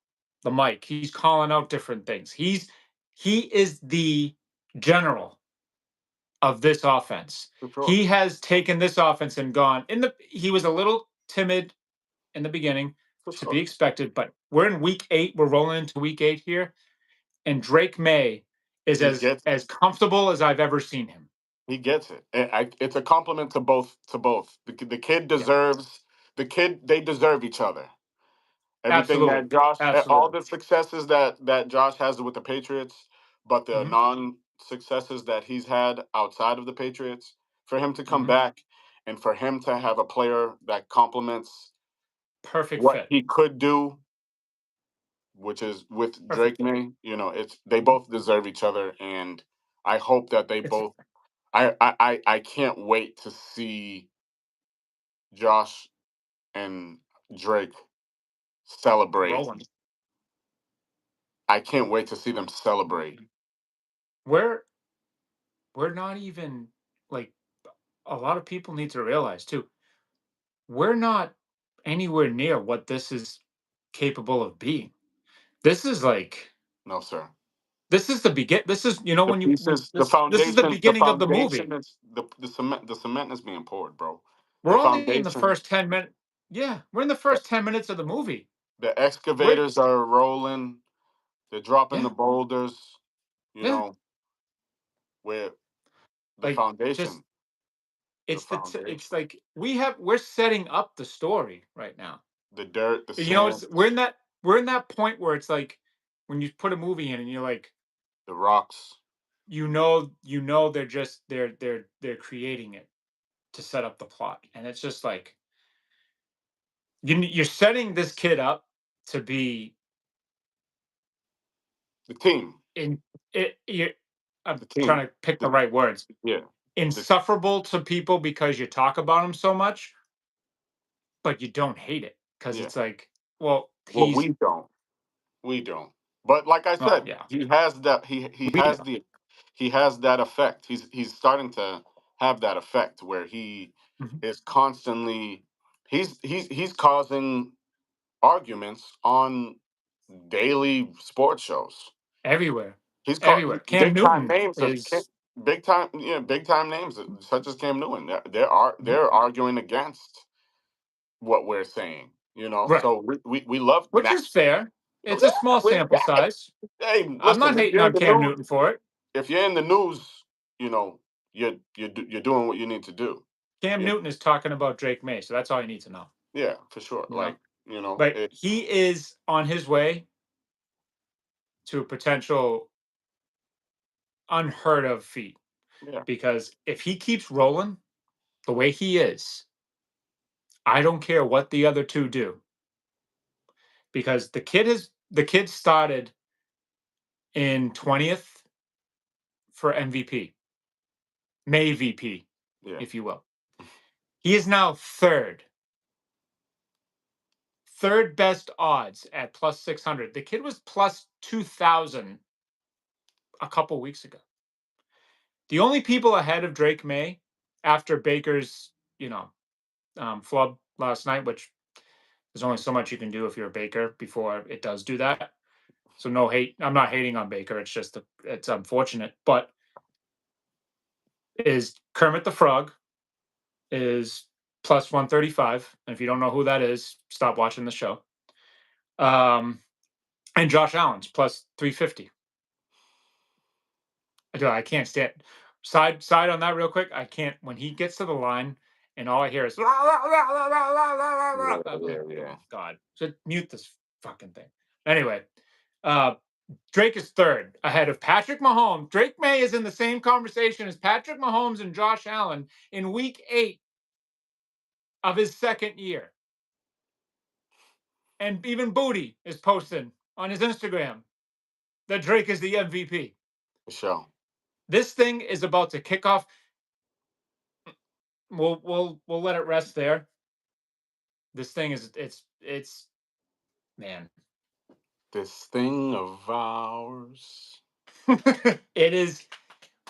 Speaker 1: the mic. He's calling out different things. He is the general of this offense.
Speaker 2: for sure,
Speaker 1: He has taken this offense and gone in the. He was a little timid in the beginning,
Speaker 2: for
Speaker 1: to be
Speaker 2: sure.
Speaker 1: expected, but we're in week 8. We're rolling into week 8 here, and Drake May is
Speaker 2: He gets
Speaker 1: as comfortable as I've ever seen him.
Speaker 2: he gets it. And it's a compliment to both. The kid
Speaker 1: Yeah,
Speaker 2: deserves the kid. They deserve each other. Everything that
Speaker 1: absolutely,
Speaker 2: all
Speaker 1: absolutely.
Speaker 2: the successes that Josh has with the Patriots, but the
Speaker 1: Hmm.
Speaker 2: non successes that he's had outside of the Patriots, for him to come
Speaker 1: Hmm.
Speaker 2: back and for him to have a player that complements
Speaker 1: Perfect
Speaker 2: what
Speaker 1: fit.
Speaker 2: he could do, which is with
Speaker 1: Perfect
Speaker 2: Drake
Speaker 1: fit.
Speaker 2: May, it's they
Speaker 1: Mhm.
Speaker 2: both deserve each other, and I hope that they
Speaker 1: It's
Speaker 2: both. I can't wait to see Josh and Drake celebrate.
Speaker 1: rolling.
Speaker 2: I can't wait to see them celebrate.
Speaker 1: We're we're not even like, a lot of people need to realize too, we're not anywhere near what this is capable of being. This is like,
Speaker 2: No, sir.
Speaker 1: this is the begin. This is,
Speaker 2: The
Speaker 1: when
Speaker 2: pieces,
Speaker 1: this is the
Speaker 2: the
Speaker 1: beginning of the movie.
Speaker 2: foundation is the cement is being poured, bro. The
Speaker 1: We're only in the
Speaker 2: foundation,
Speaker 1: first 10 minutes. Yeah, we're in the
Speaker 2: the,
Speaker 1: first 10 minutes of the movie.
Speaker 2: the
Speaker 1: We're
Speaker 2: excavators are rolling. They're dropping the
Speaker 1: Yeah,
Speaker 2: boulders. You
Speaker 1: yeah.
Speaker 2: know where the
Speaker 1: Like, just,
Speaker 2: foundation, the
Speaker 1: it's
Speaker 2: foundation,
Speaker 1: like we're setting up the story right now.
Speaker 2: the dirt, the
Speaker 1: It's
Speaker 2: sand,
Speaker 1: we're in that point where it's like when you put a movie in and you're like,
Speaker 2: the rocks.
Speaker 1: they're creating it to set up the plot, and it's just like, you're setting this kid up to be
Speaker 2: The team,
Speaker 1: in it. I'm
Speaker 2: the team,
Speaker 1: trying to pick the
Speaker 2: the,
Speaker 1: right words.
Speaker 2: yeah. The,
Speaker 1: Insufferable to people because you talk about him so much, but you don't hate it because
Speaker 2: yeah.
Speaker 1: it's like, well,
Speaker 2: Well,
Speaker 1: he's,
Speaker 2: we don't. We don't. But like I
Speaker 1: oh
Speaker 2: said,
Speaker 1: yeah,
Speaker 2: he has that. He
Speaker 1: we
Speaker 2: has
Speaker 1: don't.
Speaker 2: he has that effect. He's starting to have that effect where he
Speaker 1: Mhm.
Speaker 2: is constantly he's causing arguments on daily sports shows.
Speaker 1: Everywhere,
Speaker 2: He's caught
Speaker 1: everywhere. Cam
Speaker 2: big time
Speaker 1: Newton
Speaker 2: names of
Speaker 1: is
Speaker 2: big time names such as Cam Newton.
Speaker 1: Mhm.
Speaker 2: They're arguing against what we're saying.
Speaker 1: Right,
Speaker 2: So we love
Speaker 1: which
Speaker 2: that.
Speaker 1: is fair. It's a
Speaker 2: Yeah,
Speaker 1: small sample size.
Speaker 2: hey,
Speaker 1: I'm
Speaker 2: listen,
Speaker 1: not hating on Cam Newton for it.
Speaker 2: if you're in the news, you know, you're doing what you need to do.
Speaker 1: Cam
Speaker 2: You
Speaker 1: Newton is talking about Drake May, so that's all you need to know.
Speaker 2: Yeah, for sure.
Speaker 1: You know, but
Speaker 2: It,
Speaker 1: he is on his way to a potential unheard of feat,
Speaker 2: yeah,
Speaker 1: because if he keeps rolling the way he is, I don't care what the other two do, because the kid started in 20th for MVP, May VP,
Speaker 2: yeah.
Speaker 1: if you will. He is now third best odds at plus 600. The kid was plus 2,000 a couple weeks ago. The only people ahead of Drake May after Baker's, flub last night, which there's only so much you can do if you're a Baker before it does do that. So no hate. I'm not hating on Baker. It's just it's unfortunate. But is Kermit the Frog is plus 135. And if you don't know who that is, stop watching the show. And Josh Allen's plus 350. I can't stand side on that real quick. I can't when he gets to the line and all I hear is
Speaker 2: Yeah,
Speaker 1: I'm like,
Speaker 2: yeah.
Speaker 1: oh God. So mute this fucking thing. Anyway, Drake is third ahead of Patrick Mahomes. Drake May is in the same conversation as Patrick Mahomes and Josh Allen in week 8 of his second year. And even Booty is posting on his Instagram that Drake is the MVP.
Speaker 2: For sure.
Speaker 1: This thing is about to kick off. We'll let it rest there. This thing is it's man.
Speaker 2: This thing of ours.
Speaker 1: It is.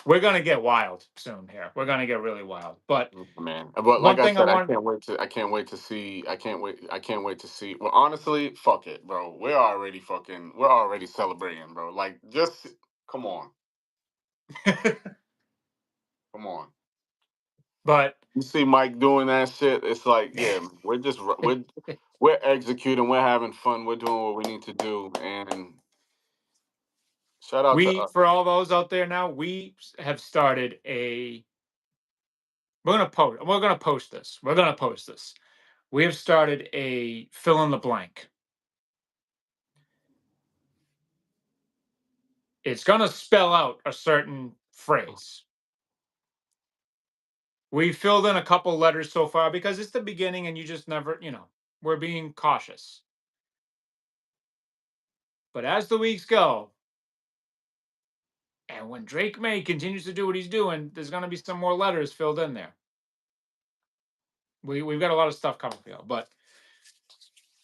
Speaker 1: We're gonna get wild soon here. We're gonna get really wild. But
Speaker 2: Man, but like
Speaker 1: one
Speaker 2: I
Speaker 1: thing I
Speaker 2: said,
Speaker 1: want.
Speaker 2: I can't wait to see. I can't wait to see. Well, honestly, fuck it, bro. We're already celebrating, bro. Like, just come on, come on.
Speaker 1: But
Speaker 2: You see Mike doing that shit. It's like, yeah, we're executing. We're having fun. We're doing what we need to do. And shout out to
Speaker 1: we
Speaker 2: us.
Speaker 1: for all those out there now, we have started a. We're gonna post. We're gonna post this. We're gonna post this. We have started a fill in the blank. It's gonna spell out a certain phrase. We filled in a couple letters so far because it's the beginning and you just never, we're being cautious. But as the weeks go, and when Drake May continues to do what he's doing, there's going to be some more letters filled in there. We've got a lot of stuff coming for you, but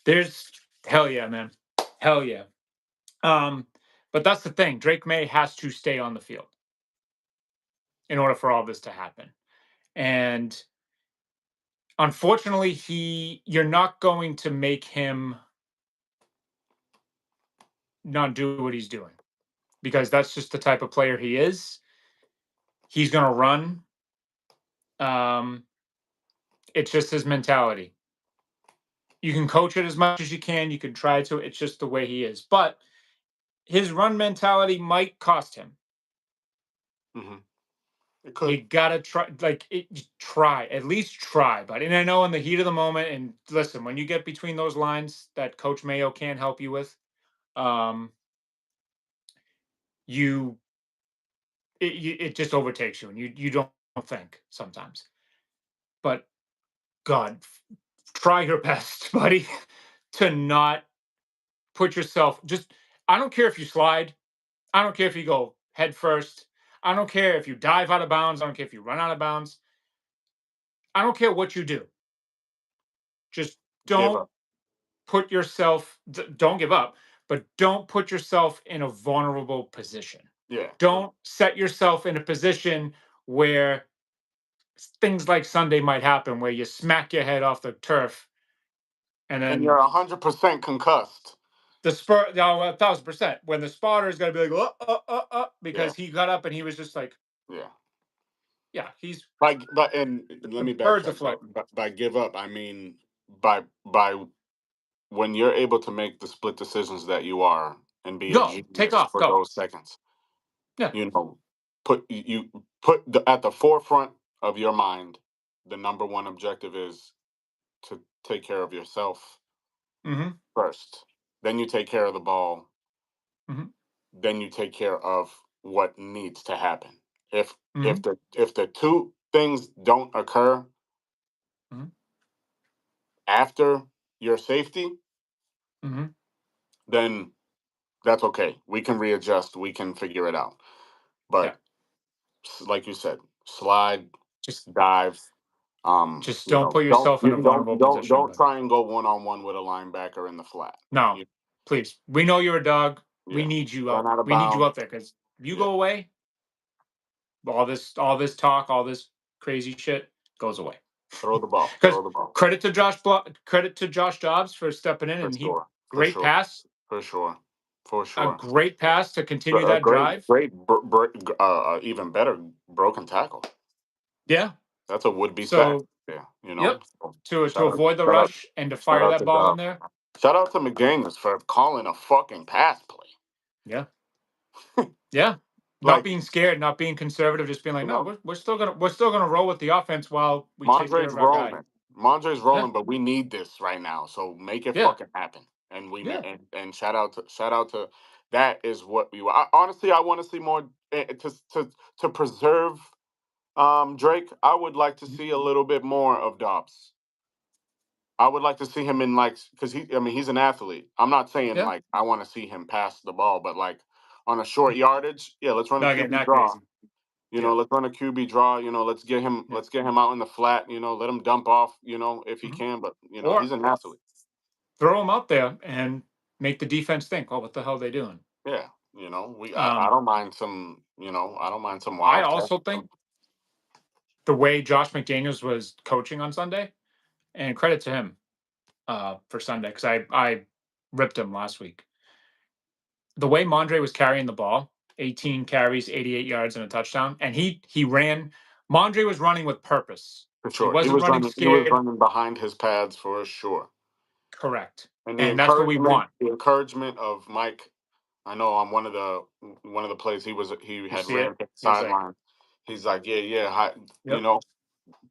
Speaker 1: there's hell yeah, man, hell yeah. But that's the thing. Drake May has to stay on the field in order for all this to happen, and unfortunately, you're not going to make him not do what he's doing because that's just the type of player he is. He's going to run. It's just his mentality. You can coach it as much as you can. You can try to. It's just the way he is. But his run mentality might cost him.
Speaker 2: Mm-hmm.
Speaker 1: You gotta try, try at least try. But and I know in the heat of the moment, and listen, when you get between those lines that Coach Mayo can't help you with, you it just overtakes you, and you don't think sometimes. But God, try your best, buddy, to not put yourself just. I don't care if you slide. I don't care if you go head first. I don't care if you dive out of bounds. I don't care if you run out of bounds. I don't care what you do. Just
Speaker 2: Give
Speaker 1: don't
Speaker 2: up.
Speaker 1: put yourself. Don't give up, but don't put yourself in a vulnerable position.
Speaker 2: Yeah.
Speaker 1: Don't set yourself in a position where things like Sunday might happen, where you smack your head off the turf, and
Speaker 2: And
Speaker 1: then
Speaker 2: you're 100% concussed.
Speaker 1: the spur, no, 1,000%. When the spotter is going to be like, because
Speaker 2: Yeah.
Speaker 1: he got up and he was just like,
Speaker 2: Yeah.
Speaker 1: he's
Speaker 2: But and let me
Speaker 1: birds of
Speaker 2: backtrack.
Speaker 1: flight.
Speaker 2: By give up, I mean by when you're able to make the split decisions that you are and be a
Speaker 1: Go, take
Speaker 2: genius
Speaker 1: off,
Speaker 2: for
Speaker 1: go.
Speaker 2: those seconds.
Speaker 1: Yeah.
Speaker 2: Put at the forefront of your mind, the number one objective is to take care of yourself first. Then you take care of the ball.
Speaker 1: Mhm.
Speaker 2: Then you take care of what needs to happen. If
Speaker 1: Mhm.
Speaker 2: if the two things don't occur
Speaker 1: Mhm.
Speaker 2: after your safety,
Speaker 1: Mhm.
Speaker 2: then that's okay. We can readjust. We can figure it out.
Speaker 1: Yeah.
Speaker 2: But like you said, slide,
Speaker 1: Just
Speaker 2: dive.
Speaker 1: don't put yourself in a vulnerable position,
Speaker 2: Don't
Speaker 1: buddy.
Speaker 2: try and go 1-on-1 with a linebacker in the flat.
Speaker 1: No, please. We know you're a dog. We
Speaker 2: Yeah,
Speaker 1: need you
Speaker 2: run
Speaker 1: out.
Speaker 2: out of
Speaker 1: We need you
Speaker 2: bounds.
Speaker 1: out there because you
Speaker 2: Yeah,
Speaker 1: go away, all this talk, all this crazy shit goes away.
Speaker 2: throw the ball.
Speaker 1: Because
Speaker 2: Throw the ball.
Speaker 1: credit to Josh Dobbs for stepping in,
Speaker 2: For
Speaker 1: and
Speaker 2: sure. For
Speaker 1: great
Speaker 2: sure.
Speaker 1: pass,
Speaker 2: For sure. For
Speaker 1: a
Speaker 2: sure.
Speaker 1: great pass to continue
Speaker 2: A
Speaker 1: that drive.
Speaker 2: even better broken tackle.
Speaker 1: Yeah.
Speaker 2: That's a would-be sack.
Speaker 1: So,
Speaker 2: Yeah, you know.
Speaker 1: yep.
Speaker 2: So
Speaker 1: To avoid the
Speaker 2: shout out,
Speaker 1: rush and to
Speaker 2: shout
Speaker 1: fire
Speaker 2: out
Speaker 1: that
Speaker 2: to
Speaker 1: ball in there.
Speaker 2: shout out to McDaniels for calling a fucking pass play.
Speaker 1: Yeah. Yeah. Not
Speaker 2: Like,
Speaker 1: being scared, not being conservative, just being like,
Speaker 2: you
Speaker 1: no,
Speaker 2: know,
Speaker 1: we're still gonna roll with the offense while we take care
Speaker 2: Mondre's
Speaker 1: of our guy.
Speaker 2: rolling. Mondre's
Speaker 1: Yeah.
Speaker 2: rolling, but we need this right now. So make it
Speaker 1: Yeah.
Speaker 2: fucking happen. And
Speaker 1: Yeah.
Speaker 2: and shout out to that is what we want. Honestly, I want to see more to preserve Drake. I would like to see a little bit more of Dobbs. I would like to see him in like because I mean he's an athlete. I'm not saying
Speaker 1: Yeah.
Speaker 2: like I want to see him pass the ball, but like on a short yardage, yeah, let's run a
Speaker 1: Not getting
Speaker 2: QB
Speaker 1: that
Speaker 2: draw.
Speaker 1: crazy.
Speaker 2: You
Speaker 1: Yeah.
Speaker 2: know, let's run a QB draw. You know,
Speaker 1: Yeah.
Speaker 2: let's get him out in the flat. You know, let him dump off. You know, if he
Speaker 1: Mhm.
Speaker 2: can, but you know,
Speaker 1: Or
Speaker 2: he's an athlete.
Speaker 1: throw him out there and make the defense think, oh, what the hell are they doing?
Speaker 2: Yeah, you know, I
Speaker 1: Um,
Speaker 2: don't mind some. You know, I don't mind some
Speaker 1: I
Speaker 2: wildcat.
Speaker 1: also think the way Josh McDaniels was coaching on Sunday, and credit to him for Sunday, because I ripped him last week. The way Mondre was carrying the ball, 18 carries, 88 yards, and a touchdown, and he ran. Mondre was running with purpose.
Speaker 2: For
Speaker 1: He
Speaker 2: sure.
Speaker 1: wasn't running
Speaker 2: He was
Speaker 1: scared.
Speaker 2: running behind his pads for sure.
Speaker 1: Correct,
Speaker 2: And
Speaker 1: and that's what we want.
Speaker 2: the encouragement of Mike. I know on one of the plays he
Speaker 1: You
Speaker 2: had
Speaker 1: see
Speaker 2: ran
Speaker 1: it?
Speaker 2: to the
Speaker 1: He was like,
Speaker 2: sideline. He's like, yeah, yeah, hi, you
Speaker 1: "Yep,
Speaker 2: know,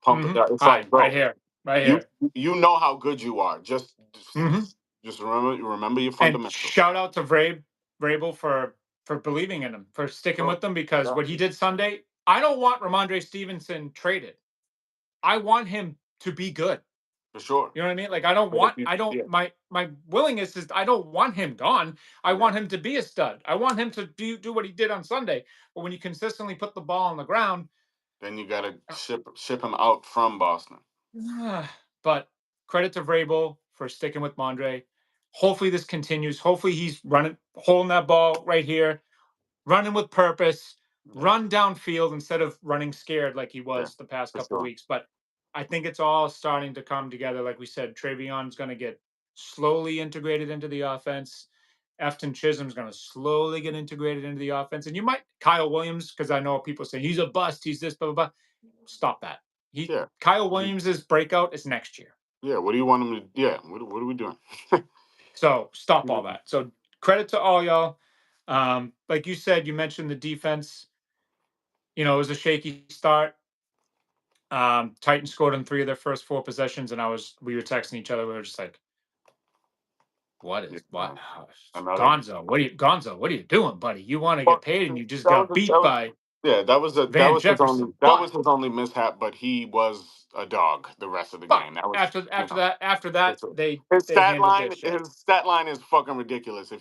Speaker 2: pump it. It's
Speaker 1: hi,
Speaker 2: like,
Speaker 1: right
Speaker 2: bro,
Speaker 1: here, right
Speaker 2: you
Speaker 1: here."
Speaker 2: you know how good you are.
Speaker 1: hmm
Speaker 2: Just remember your
Speaker 1: And
Speaker 2: fundamentals.
Speaker 1: shout out to Vrabel for believing in him, for sticking
Speaker 2: Sure.
Speaker 1: with them, because
Speaker 2: Yeah,
Speaker 1: what he did Sunday, I don't want Ramondre Stevenson traded. I want him to be good.
Speaker 2: for sure.
Speaker 1: You know what I mean? Like
Speaker 2: But if you,
Speaker 1: I don't
Speaker 2: yeah,
Speaker 1: my willingness is I don't want him gone. I
Speaker 2: yeah,
Speaker 1: want him to be a stud. I want him to do what he did on Sunday. But when you consistently put the ball on the ground,
Speaker 2: then you gotta ship him out from Boston.
Speaker 1: but credit to Vrabel for sticking with Mondre. Hopefully this continues. Hopefully he's running, holding that ball right here, running with purpose,
Speaker 2: Yeah,
Speaker 1: run downfield instead of running scared like he
Speaker 2: yeah,
Speaker 1: was the past
Speaker 2: for
Speaker 1: couple
Speaker 2: sure.
Speaker 1: weeks. But I think it's all starting to come together. Like we said, Trayvon's going to get slowly integrated into the offense. Efton Chisholm's going to slowly get integrated into the offense. And you might Kyle Williams, because I know people say he's a bust, he's this, blah, blah, blah. Stop that.
Speaker 2: Yeah.
Speaker 1: Kyle
Speaker 2: What do
Speaker 1: Williams's breakout is next year.
Speaker 2: Yeah, what do you want him to? Yeah, what are we doing?
Speaker 1: So stop all that. So credit to all y'all. Like you said, you mentioned the defense. It was a shaky start. Titans scored on 3 of their first 4 possessions, and we were texting each other. We were just like, "What
Speaker 2: Yeah,
Speaker 1: is what
Speaker 2: another.
Speaker 1: Gonzo? What are you doing, buddy? You want to
Speaker 2: Well,
Speaker 1: get paid, and you just
Speaker 2: that
Speaker 1: got
Speaker 2: was
Speaker 1: beat by
Speaker 2: yeah,
Speaker 1: Van Jefferson.
Speaker 2: that was his only mishap, but he was a dog the rest of the
Speaker 1: But
Speaker 2: game. That was you
Speaker 1: after
Speaker 2: know
Speaker 1: that, after that,
Speaker 2: it's a-
Speaker 1: they handled their shit.
Speaker 2: his stat line is fucking ridiculous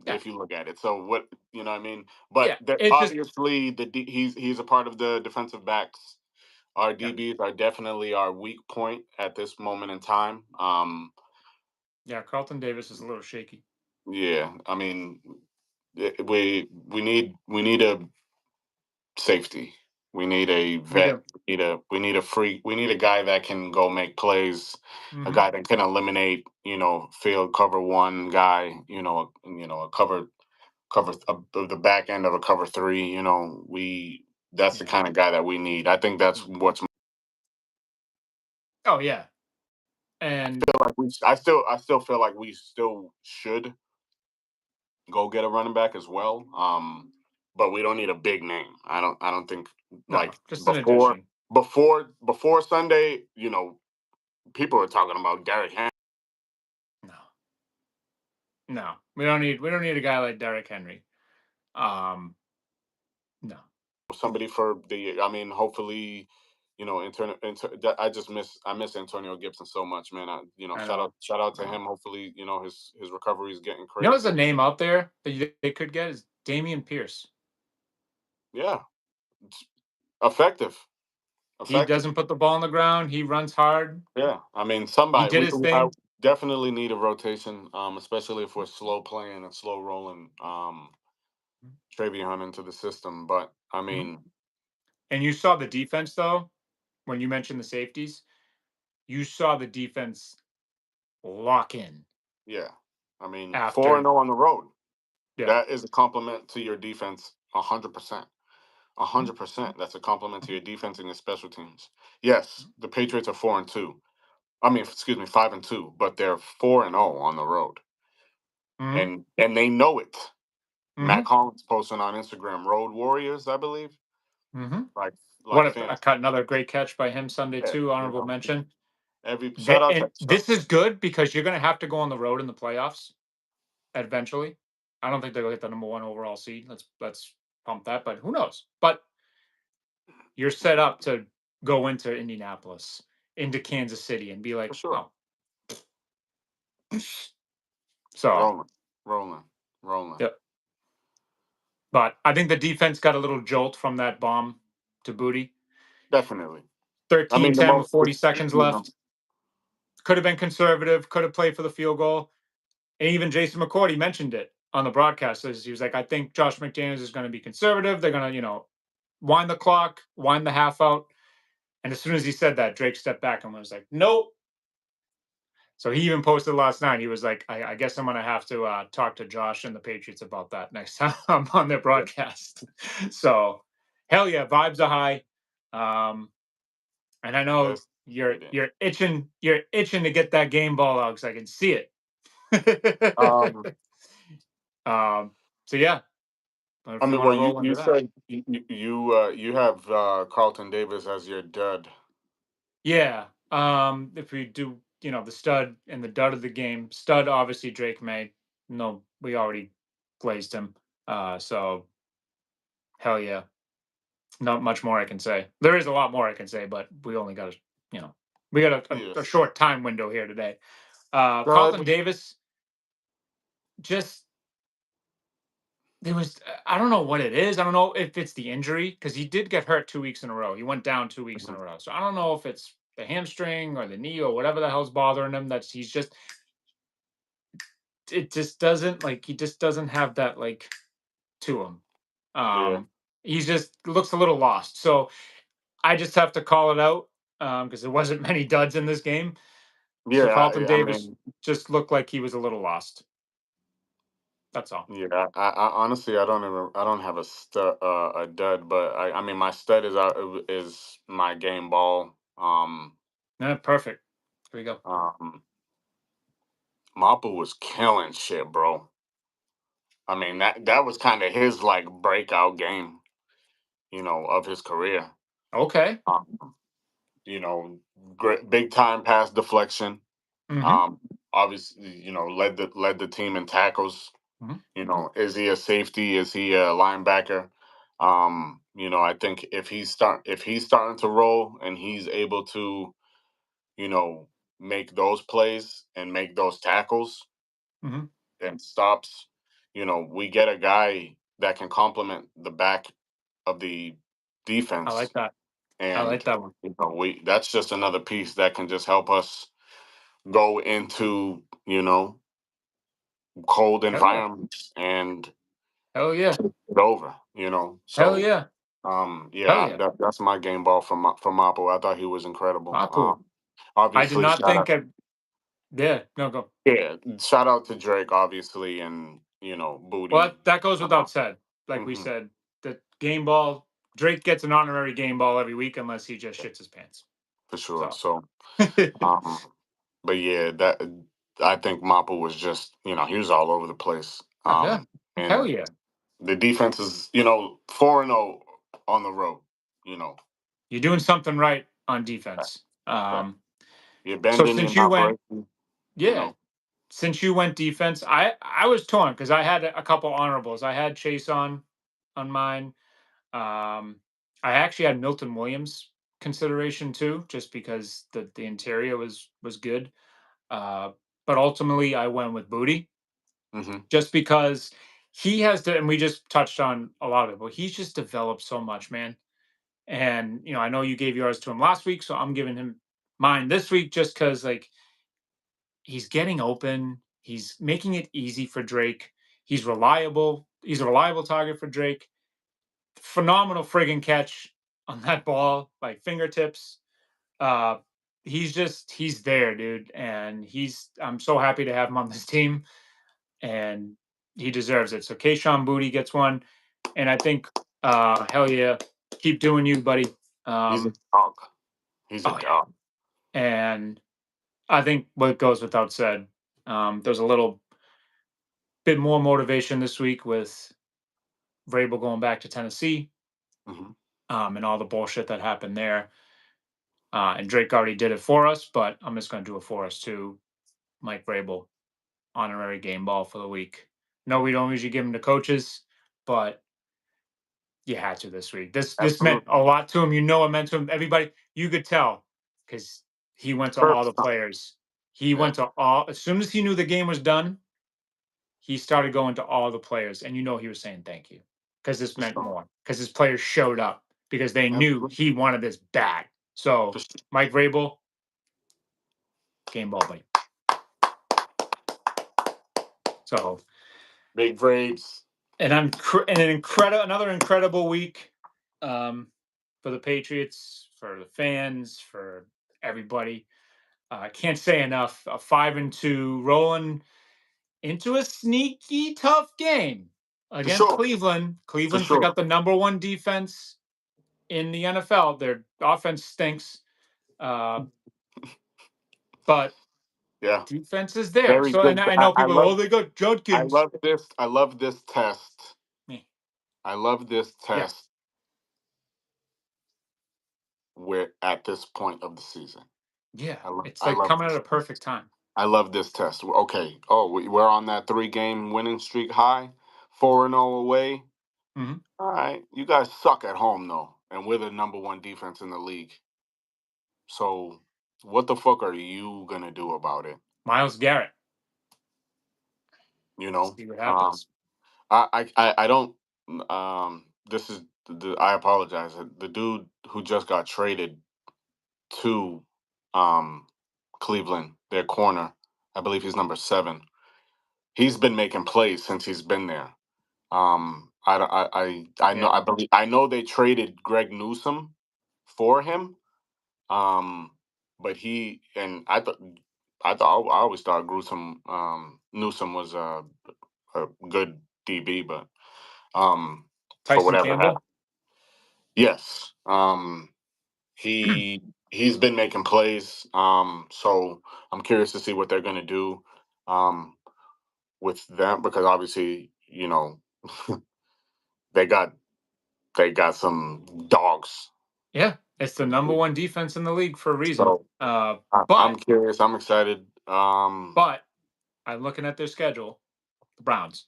Speaker 1: Yeah,
Speaker 2: if you look at it. So what you know what I mean? But
Speaker 1: yeah. It's just
Speaker 2: obviously he's a part of the defensive backs. Our
Speaker 1: yeah,
Speaker 2: DBs are definitely our weak point at this moment in time.
Speaker 1: yeah. Carlton Davis is a little shaky.
Speaker 2: Yeah, I mean, we need a safety. We need a
Speaker 1: We
Speaker 2: vet.
Speaker 1: do.
Speaker 2: We need a freak. We need a guy that can go make plays. A
Speaker 1: hmm
Speaker 2: guy that can eliminate, field cover one guy. A cover the back end of a cover three. That's the
Speaker 1: Yeah.
Speaker 2: kind of guy that we need. I think that's what's
Speaker 1: Oh yeah, and
Speaker 2: like I still feel like we still should go get a running back as well. But we don't need a big name. I don't think
Speaker 1: no,
Speaker 2: like
Speaker 1: just an addition.
Speaker 2: before Sunday, people are talking about Derrick Henry.
Speaker 1: No, no, we don't need a guy like Derrick Henry. Um, no,
Speaker 2: Somebody for the I mean, hopefully, I miss Antonio Gibson so much, man.
Speaker 1: I know.
Speaker 2: Shout out
Speaker 1: I
Speaker 2: to
Speaker 1: know.
Speaker 2: him. Hopefully, his recovery is getting
Speaker 1: There's
Speaker 2: crazy.
Speaker 1: a name out there that they could get is Damian Pierce.
Speaker 2: Yeah, it's effective.
Speaker 1: He
Speaker 2: Effective.
Speaker 1: doesn't put the ball on the ground. He runs hard.
Speaker 2: Yeah, I mean,
Speaker 1: He
Speaker 2: somebody
Speaker 1: did his
Speaker 2: I
Speaker 1: thing.
Speaker 2: definitely need a rotation, especially if we're slow playing and slow rolling Travion into the system. But I
Speaker 1: Mhm.
Speaker 2: mean,
Speaker 1: And you saw the defense though when you mentioned the safeties. You saw the defense lock in
Speaker 2: yeah, I mean, 4 and
Speaker 1: after.
Speaker 2: 0 on the road.
Speaker 1: Yeah.
Speaker 2: That is a compliment to your defense, 100%. 100%. That's a compliment to your defense and your special teams. Yes, the Patriots are 4-2. I mean, excuse me, 5-2, but they're 4-0 on the road,
Speaker 1: Mm-hmm.
Speaker 2: and they know it.
Speaker 1: Mm-hmm.
Speaker 2: Matt Collins posting on Instagram, Road Warriors, I believe,
Speaker 1: Mm-hmm.
Speaker 2: like
Speaker 1: What
Speaker 2: like
Speaker 1: a
Speaker 2: fans.
Speaker 1: cut! Another great catch by him Sunday
Speaker 2: Yeah,
Speaker 1: too.
Speaker 2: you
Speaker 1: Honorable
Speaker 2: know,
Speaker 1: mention.
Speaker 2: every shout out
Speaker 1: And
Speaker 2: to
Speaker 1: this is good because you're going to have to go on the road in the playoffs eventually. I don't think they'll get the number one overall seed. Let's pump that, but who knows? But you're set up to go into Indianapolis, into Kansas City, and be
Speaker 2: for
Speaker 1: like,
Speaker 2: sure.
Speaker 1: oh, so
Speaker 2: Rolling, rolling, rolling.
Speaker 1: yeah. But I think the defense got a little jolt from that bomb to Booty.
Speaker 2: Definitely. I mean,
Speaker 1: 13-10 with 40 seconds
Speaker 2: you know,
Speaker 1: left. Could have been conservative. Could have played for the field goal. And even Jason McCourty mentioned it on the broadcast. He was like, I think Josh McDaniels is going to be conservative. They're going to, wind the clock, wind the half out. And as soon as he said that, Drake stepped back and was like, nope. So he even posted last night. He was like, I guess I'm going to have to talk to Josh and the Patriots about that next time I'm on their broadcast. So, hell yeah, vibes are high. And I know
Speaker 2: yes,
Speaker 1: you're
Speaker 2: it is.
Speaker 1: you're itching to get that game ball out because I can see it.
Speaker 2: Um,
Speaker 1: So yeah, if
Speaker 2: I
Speaker 1: you
Speaker 2: mean,
Speaker 1: want to
Speaker 2: well,
Speaker 1: roll
Speaker 2: you
Speaker 1: into that.
Speaker 2: said you have Carlton Davis as your dud.
Speaker 1: Yeah. If we do, the stud and the dud of the game, stud obviously Drake May. No, we already glazed him. So hell yeah. Not much more I can say. There is a lot more I can say, but we only got we got a
Speaker 2: Yes,
Speaker 1: short time window here today. Carlton
Speaker 2: dud.
Speaker 1: Davis, just there was I don't know what it is. I don't know if it's the injury because he did get hurt 2 weeks in a row. He went down 2 weeks in a
Speaker 2: Mhm.
Speaker 1: row. So I don't know if it's the hamstring or the knee or whatever the hell's bothering him. That's he's just it just doesn't like he just doesn't have that like to him.
Speaker 2: Yeah,
Speaker 1: He's just looks a little lost. So I just have to call it out because there wasn't many duds in this game.
Speaker 2: yeah.
Speaker 1: So Carlton
Speaker 2: I
Speaker 1: Davis
Speaker 2: mean,
Speaker 1: just looked like he was a little lost. That's all.
Speaker 2: yeah. I honestly, I don't have a dud, but I mean, my stud is my game ball.
Speaker 1: Yeah, perfect. There you go.
Speaker 2: Um, Mappa was killing shit, bro. I mean, that was kind of his like breakout game, of his career.
Speaker 1: Okay.
Speaker 2: Um, you know, great big time pass deflection.
Speaker 1: Mm-hmm.
Speaker 2: Um, Obviously, led the team in tackles.
Speaker 1: Mm-hmm.
Speaker 2: Is he a safety? Is he a linebacker? I think if he's starting to roll and he's able to, you know, make those plays and make those tackles
Speaker 1: Mm-hmm.
Speaker 2: and stops, we get a guy that can complement the back of the
Speaker 1: I like
Speaker 2: defense.
Speaker 1: that. I
Speaker 2: And
Speaker 1: like that one.
Speaker 2: we that's just another piece that can just help us go into, cold
Speaker 1: Hell yeah.
Speaker 2: environments and
Speaker 1: Hell yeah.
Speaker 2: take it over,
Speaker 1: Hell
Speaker 2: So
Speaker 1: yeah. Hell
Speaker 2: yeah,
Speaker 1: yeah.
Speaker 2: that's my game ball from Mappo. I thought he was incredible.
Speaker 1: Mapu. I did
Speaker 2: Obviously
Speaker 1: not
Speaker 2: shout
Speaker 1: think
Speaker 2: out,
Speaker 1: I yeah, no go.
Speaker 2: yeah, shout out to Drake, obviously, and
Speaker 1: Well,
Speaker 2: Booty.
Speaker 1: that goes
Speaker 2: Uh,
Speaker 1: without said. Like we
Speaker 2: mhm,
Speaker 1: said, the game ball, Drake gets an honorary game ball every week unless he just shits his pants.
Speaker 2: for sure.
Speaker 1: So
Speaker 2: So, um, but yeah, that I think Mappo was just, he was all over the place.
Speaker 1: oh, yeah. Hell
Speaker 2: And
Speaker 1: yeah.
Speaker 2: the defense is, 4-0 on the road. You know,
Speaker 1: You're doing something right on defense.
Speaker 2: yeah.
Speaker 1: Um,
Speaker 2: You're
Speaker 1: so
Speaker 2: bending, you're
Speaker 1: since you
Speaker 2: not
Speaker 1: went,
Speaker 2: breaking. You
Speaker 1: yeah,
Speaker 2: know,
Speaker 1: since you went defense, I was torn because I had a couple honorables. I had Chase on mine. Um, I actually had Milton Williams consideration too, just because the interior was good. Uh, but ultimately, I went with Booty
Speaker 2: hmm
Speaker 1: just because he has to, and we just touched on a lot of it, but he's just developed so much, man. And I know you gave yours to him last week, so I'm giving him mine this week just because like he's getting open, he's making it easy for Drake. He's reliable. He's a reliable target for Drake. Phenomenal friggin' catch on that ball, like fingertips. Uh, he's there, dude, and I'm so happy to have him on this team, and he deserves it. So Kayshawn Booty gets one, and I think Hell yeah. Keep doing you, buddy.
Speaker 2: He's a dog. He's a
Speaker 1: Oh yeah.
Speaker 2: dog.
Speaker 1: And I think what goes without said, there's a little bit more motivation this week with Vrabel going back to Tennessee,
Speaker 2: Mhm.
Speaker 1: and all the bullshit that happened there. And Drake already did it for us, but I'm just going to do it for us too. Mike Vrabel, honorary game ball for the week. No, we don't usually give them to coaches, but you had to this week. This meant
Speaker 2: Absolutely.
Speaker 1: a lot to him. You know, it meant to him. Everybody, you could tell because he went to all
Speaker 2: First
Speaker 1: the
Speaker 2: time.
Speaker 1: players. He
Speaker 2: Yeah.
Speaker 1: went to all as soon as he knew the game was done. He started going to all the players, and you know he was saying thank you because this
Speaker 2: For
Speaker 1: meant
Speaker 2: sure.
Speaker 1: more because his players showed up because they knew
Speaker 2: Absolutely.
Speaker 1: he wanted this bad.
Speaker 2: For
Speaker 1: So
Speaker 2: sure.
Speaker 1: Mike Vrabel, game ball, buddy. So
Speaker 2: Big Braves.
Speaker 1: and another incredible week for the Patriots, for the fans, for everybody. I can't say enough. A 5-2 rolling into a sneaky tough game
Speaker 2: For
Speaker 1: against
Speaker 2: sure.
Speaker 1: Cleveland.
Speaker 2: For
Speaker 1: Cleveland's
Speaker 2: sure.
Speaker 1: got the number one defense in the NFL. Their offense stinks, uh, but
Speaker 2: Yeah.
Speaker 1: defense is there.
Speaker 2: Very
Speaker 1: So,
Speaker 2: good.
Speaker 1: and I know people, oh, they got
Speaker 2: I
Speaker 1: Judkins.
Speaker 2: love this. I love this test.
Speaker 1: Me.
Speaker 2: I love this
Speaker 1: Yeah,
Speaker 2: test where at this point of the season.
Speaker 1: yeah. It's
Speaker 2: I
Speaker 1: like
Speaker 2: love
Speaker 1: coming at
Speaker 2: this
Speaker 1: a perfect
Speaker 2: test.
Speaker 1: time.
Speaker 2: I love this test. Okay. Oh, we're on that 3-game winning streak high, 4-0 away.
Speaker 1: Hmm.
Speaker 2: All right. You guys suck at home though, and we're the number one defense in the league. So what the fuck are you gonna do about it?
Speaker 1: Miles Garrett.
Speaker 2: You know.
Speaker 1: See what happens.
Speaker 2: I don't. This is I apologize. The dude who just got traded to um Cleveland, their corner, I believe he's number 7. He's been making plays since he's been there. I know,
Speaker 1: Yeah.
Speaker 2: I know they traded Greg Newsom for him. Um, but he and I always thought Newsom was a good DB, but for
Speaker 1: Tyson
Speaker 2: whatever happened,
Speaker 1: Campbell.
Speaker 2: yes, he's been making plays. So I'm curious to see what they're gonna do um with them because obviously they got they got some dogs.
Speaker 1: Yeah, it's the number one defense in the league for a reason.
Speaker 2: So I'm
Speaker 1: But
Speaker 2: curious. I'm excited.
Speaker 1: but I'm looking at their schedule. The Browns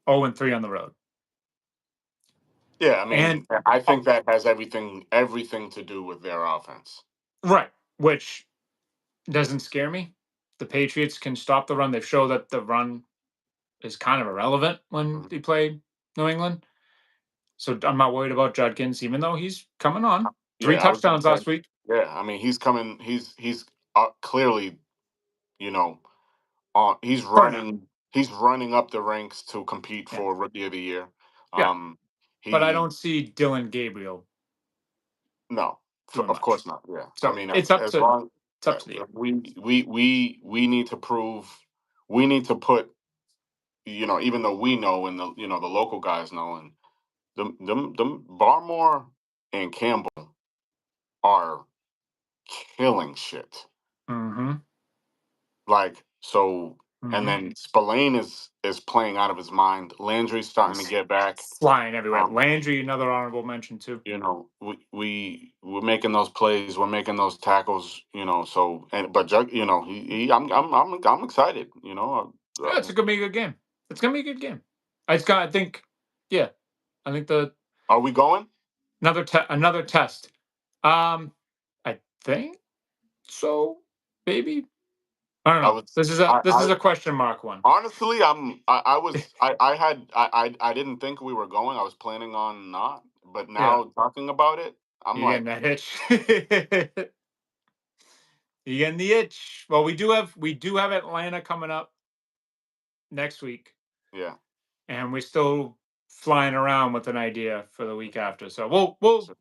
Speaker 1: 0-3 on the road,
Speaker 2: Yeah, I
Speaker 1: and
Speaker 2: mean, I
Speaker 1: oh,
Speaker 2: think that has everything to do with their offense.
Speaker 1: right, which doesn't scare me. The Patriots can stop the run. They've shown that the run is kind of irrelevant when
Speaker 2: Mhm.
Speaker 1: they play New England. So I'm not worried about Judkins, even though he's coming on. Three
Speaker 2: Yeah, I was gonna
Speaker 1: touchdowns
Speaker 2: say.
Speaker 1: last week.
Speaker 2: Yeah, I mean, he's coming. He's clearly, you know, he's
Speaker 1: Burnout.
Speaker 2: running. He's running up the ranks to compete
Speaker 1: Yeah,
Speaker 2: for Rookie of the Year.
Speaker 1: yeah.
Speaker 2: Um,
Speaker 1: But I
Speaker 2: he
Speaker 1: don't see Dylan Gabriel
Speaker 2: no,
Speaker 1: doing
Speaker 2: of
Speaker 1: much.
Speaker 2: course not. Yeah, I
Speaker 1: So
Speaker 2: mean, as long
Speaker 1: it's up to the
Speaker 2: we need to prove, we need to put, even though we know and the local guys know and them Barmore and Campbell are killing shit.
Speaker 1: Mm-hmm.
Speaker 2: Like so, and
Speaker 1: Mm-hmm.
Speaker 2: then Spillane is playing out of his mind. Landry's starting to
Speaker 1: He's
Speaker 2: get back.
Speaker 1: flying everywhere.
Speaker 2: Um,
Speaker 1: Landry, another honorable mention too.
Speaker 2: we're making those plays, we're making those tackles. So and but Jug, I'm excited.
Speaker 1: Yeah, it's gonna be a good game. It's gonna be a good game. I think, yeah, I think the
Speaker 2: Are we going?
Speaker 1: another test. Um, I think so. Maybe I don't
Speaker 2: I
Speaker 1: know.
Speaker 2: was
Speaker 1: This is a question mark one.
Speaker 2: honestly, I was I had I didn't think we were going. I was planning on not, but
Speaker 1: Yeah,
Speaker 2: now talking about it, I'm
Speaker 1: you're getting
Speaker 2: like,
Speaker 1: that itch. You're getting the itch. Well, we do have Atlanta coming up next week,
Speaker 2: yeah,
Speaker 1: and we're still flying around with an idea for the week after. So we'll
Speaker 2: so,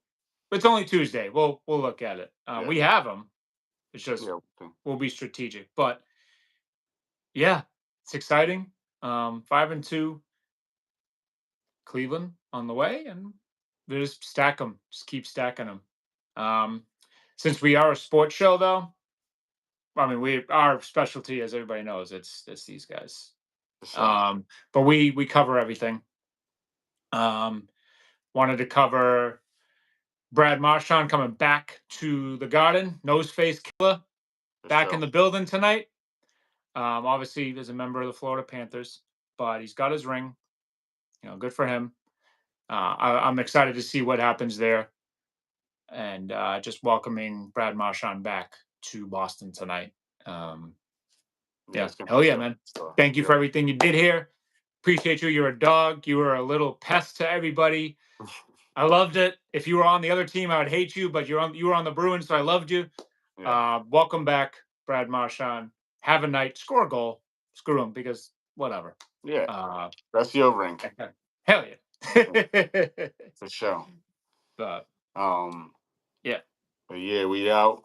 Speaker 1: it's only Tuesday. We'll look at it.
Speaker 2: yeah,
Speaker 1: We have them. It's just
Speaker 2: yeah.
Speaker 1: we'll be strategic. But yeah, it's exciting. 5-2 Cleveland on the way, and we just stack them. Just keep stacking them. Since we are a sports show, though, I mean, our specialty, as everybody knows, it's these guys.
Speaker 2: For sure.
Speaker 1: But we cover everything. Wanted to cover Brad Marchand coming back to the Garden, nose face killer,
Speaker 2: For
Speaker 1: back in
Speaker 2: sure.
Speaker 1: the building tonight. Obviously, he's a member of the Florida Panthers, but he's got his ring. Good for him. I'm excited to see what happens there, and just welcoming Brad Marchand back to Boston tonight. Yeah,
Speaker 2: it's gonna
Speaker 1: hell
Speaker 2: be
Speaker 1: yeah,
Speaker 2: good.
Speaker 1: man.
Speaker 2: So,
Speaker 1: Thank you for everything you did here. Appreciate you. You're a dog. You were a little pest to everybody. I loved it. If you were on the other team, I would hate you, but you were on the Bruins, so I loved you.
Speaker 2: Yeah.
Speaker 1: Welcome back, Brad Marchand. Have a night. Score a goal. Screw him, because whatever.
Speaker 2: Yeah. That's your ring.
Speaker 1: Hell yeah.
Speaker 2: For sure.
Speaker 1: But
Speaker 2: Yeah. But yeah, we out.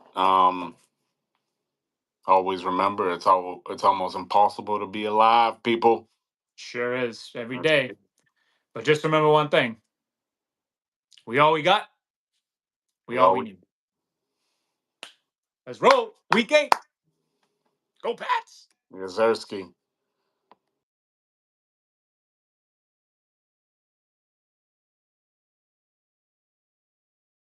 Speaker 2: Always remember, it's almost impossible to be alive, people.
Speaker 1: Sure is, every day. But just remember one thing: we all we got. We all we need. Let's roll. Week 8. Go Pats.
Speaker 2: Yazerski.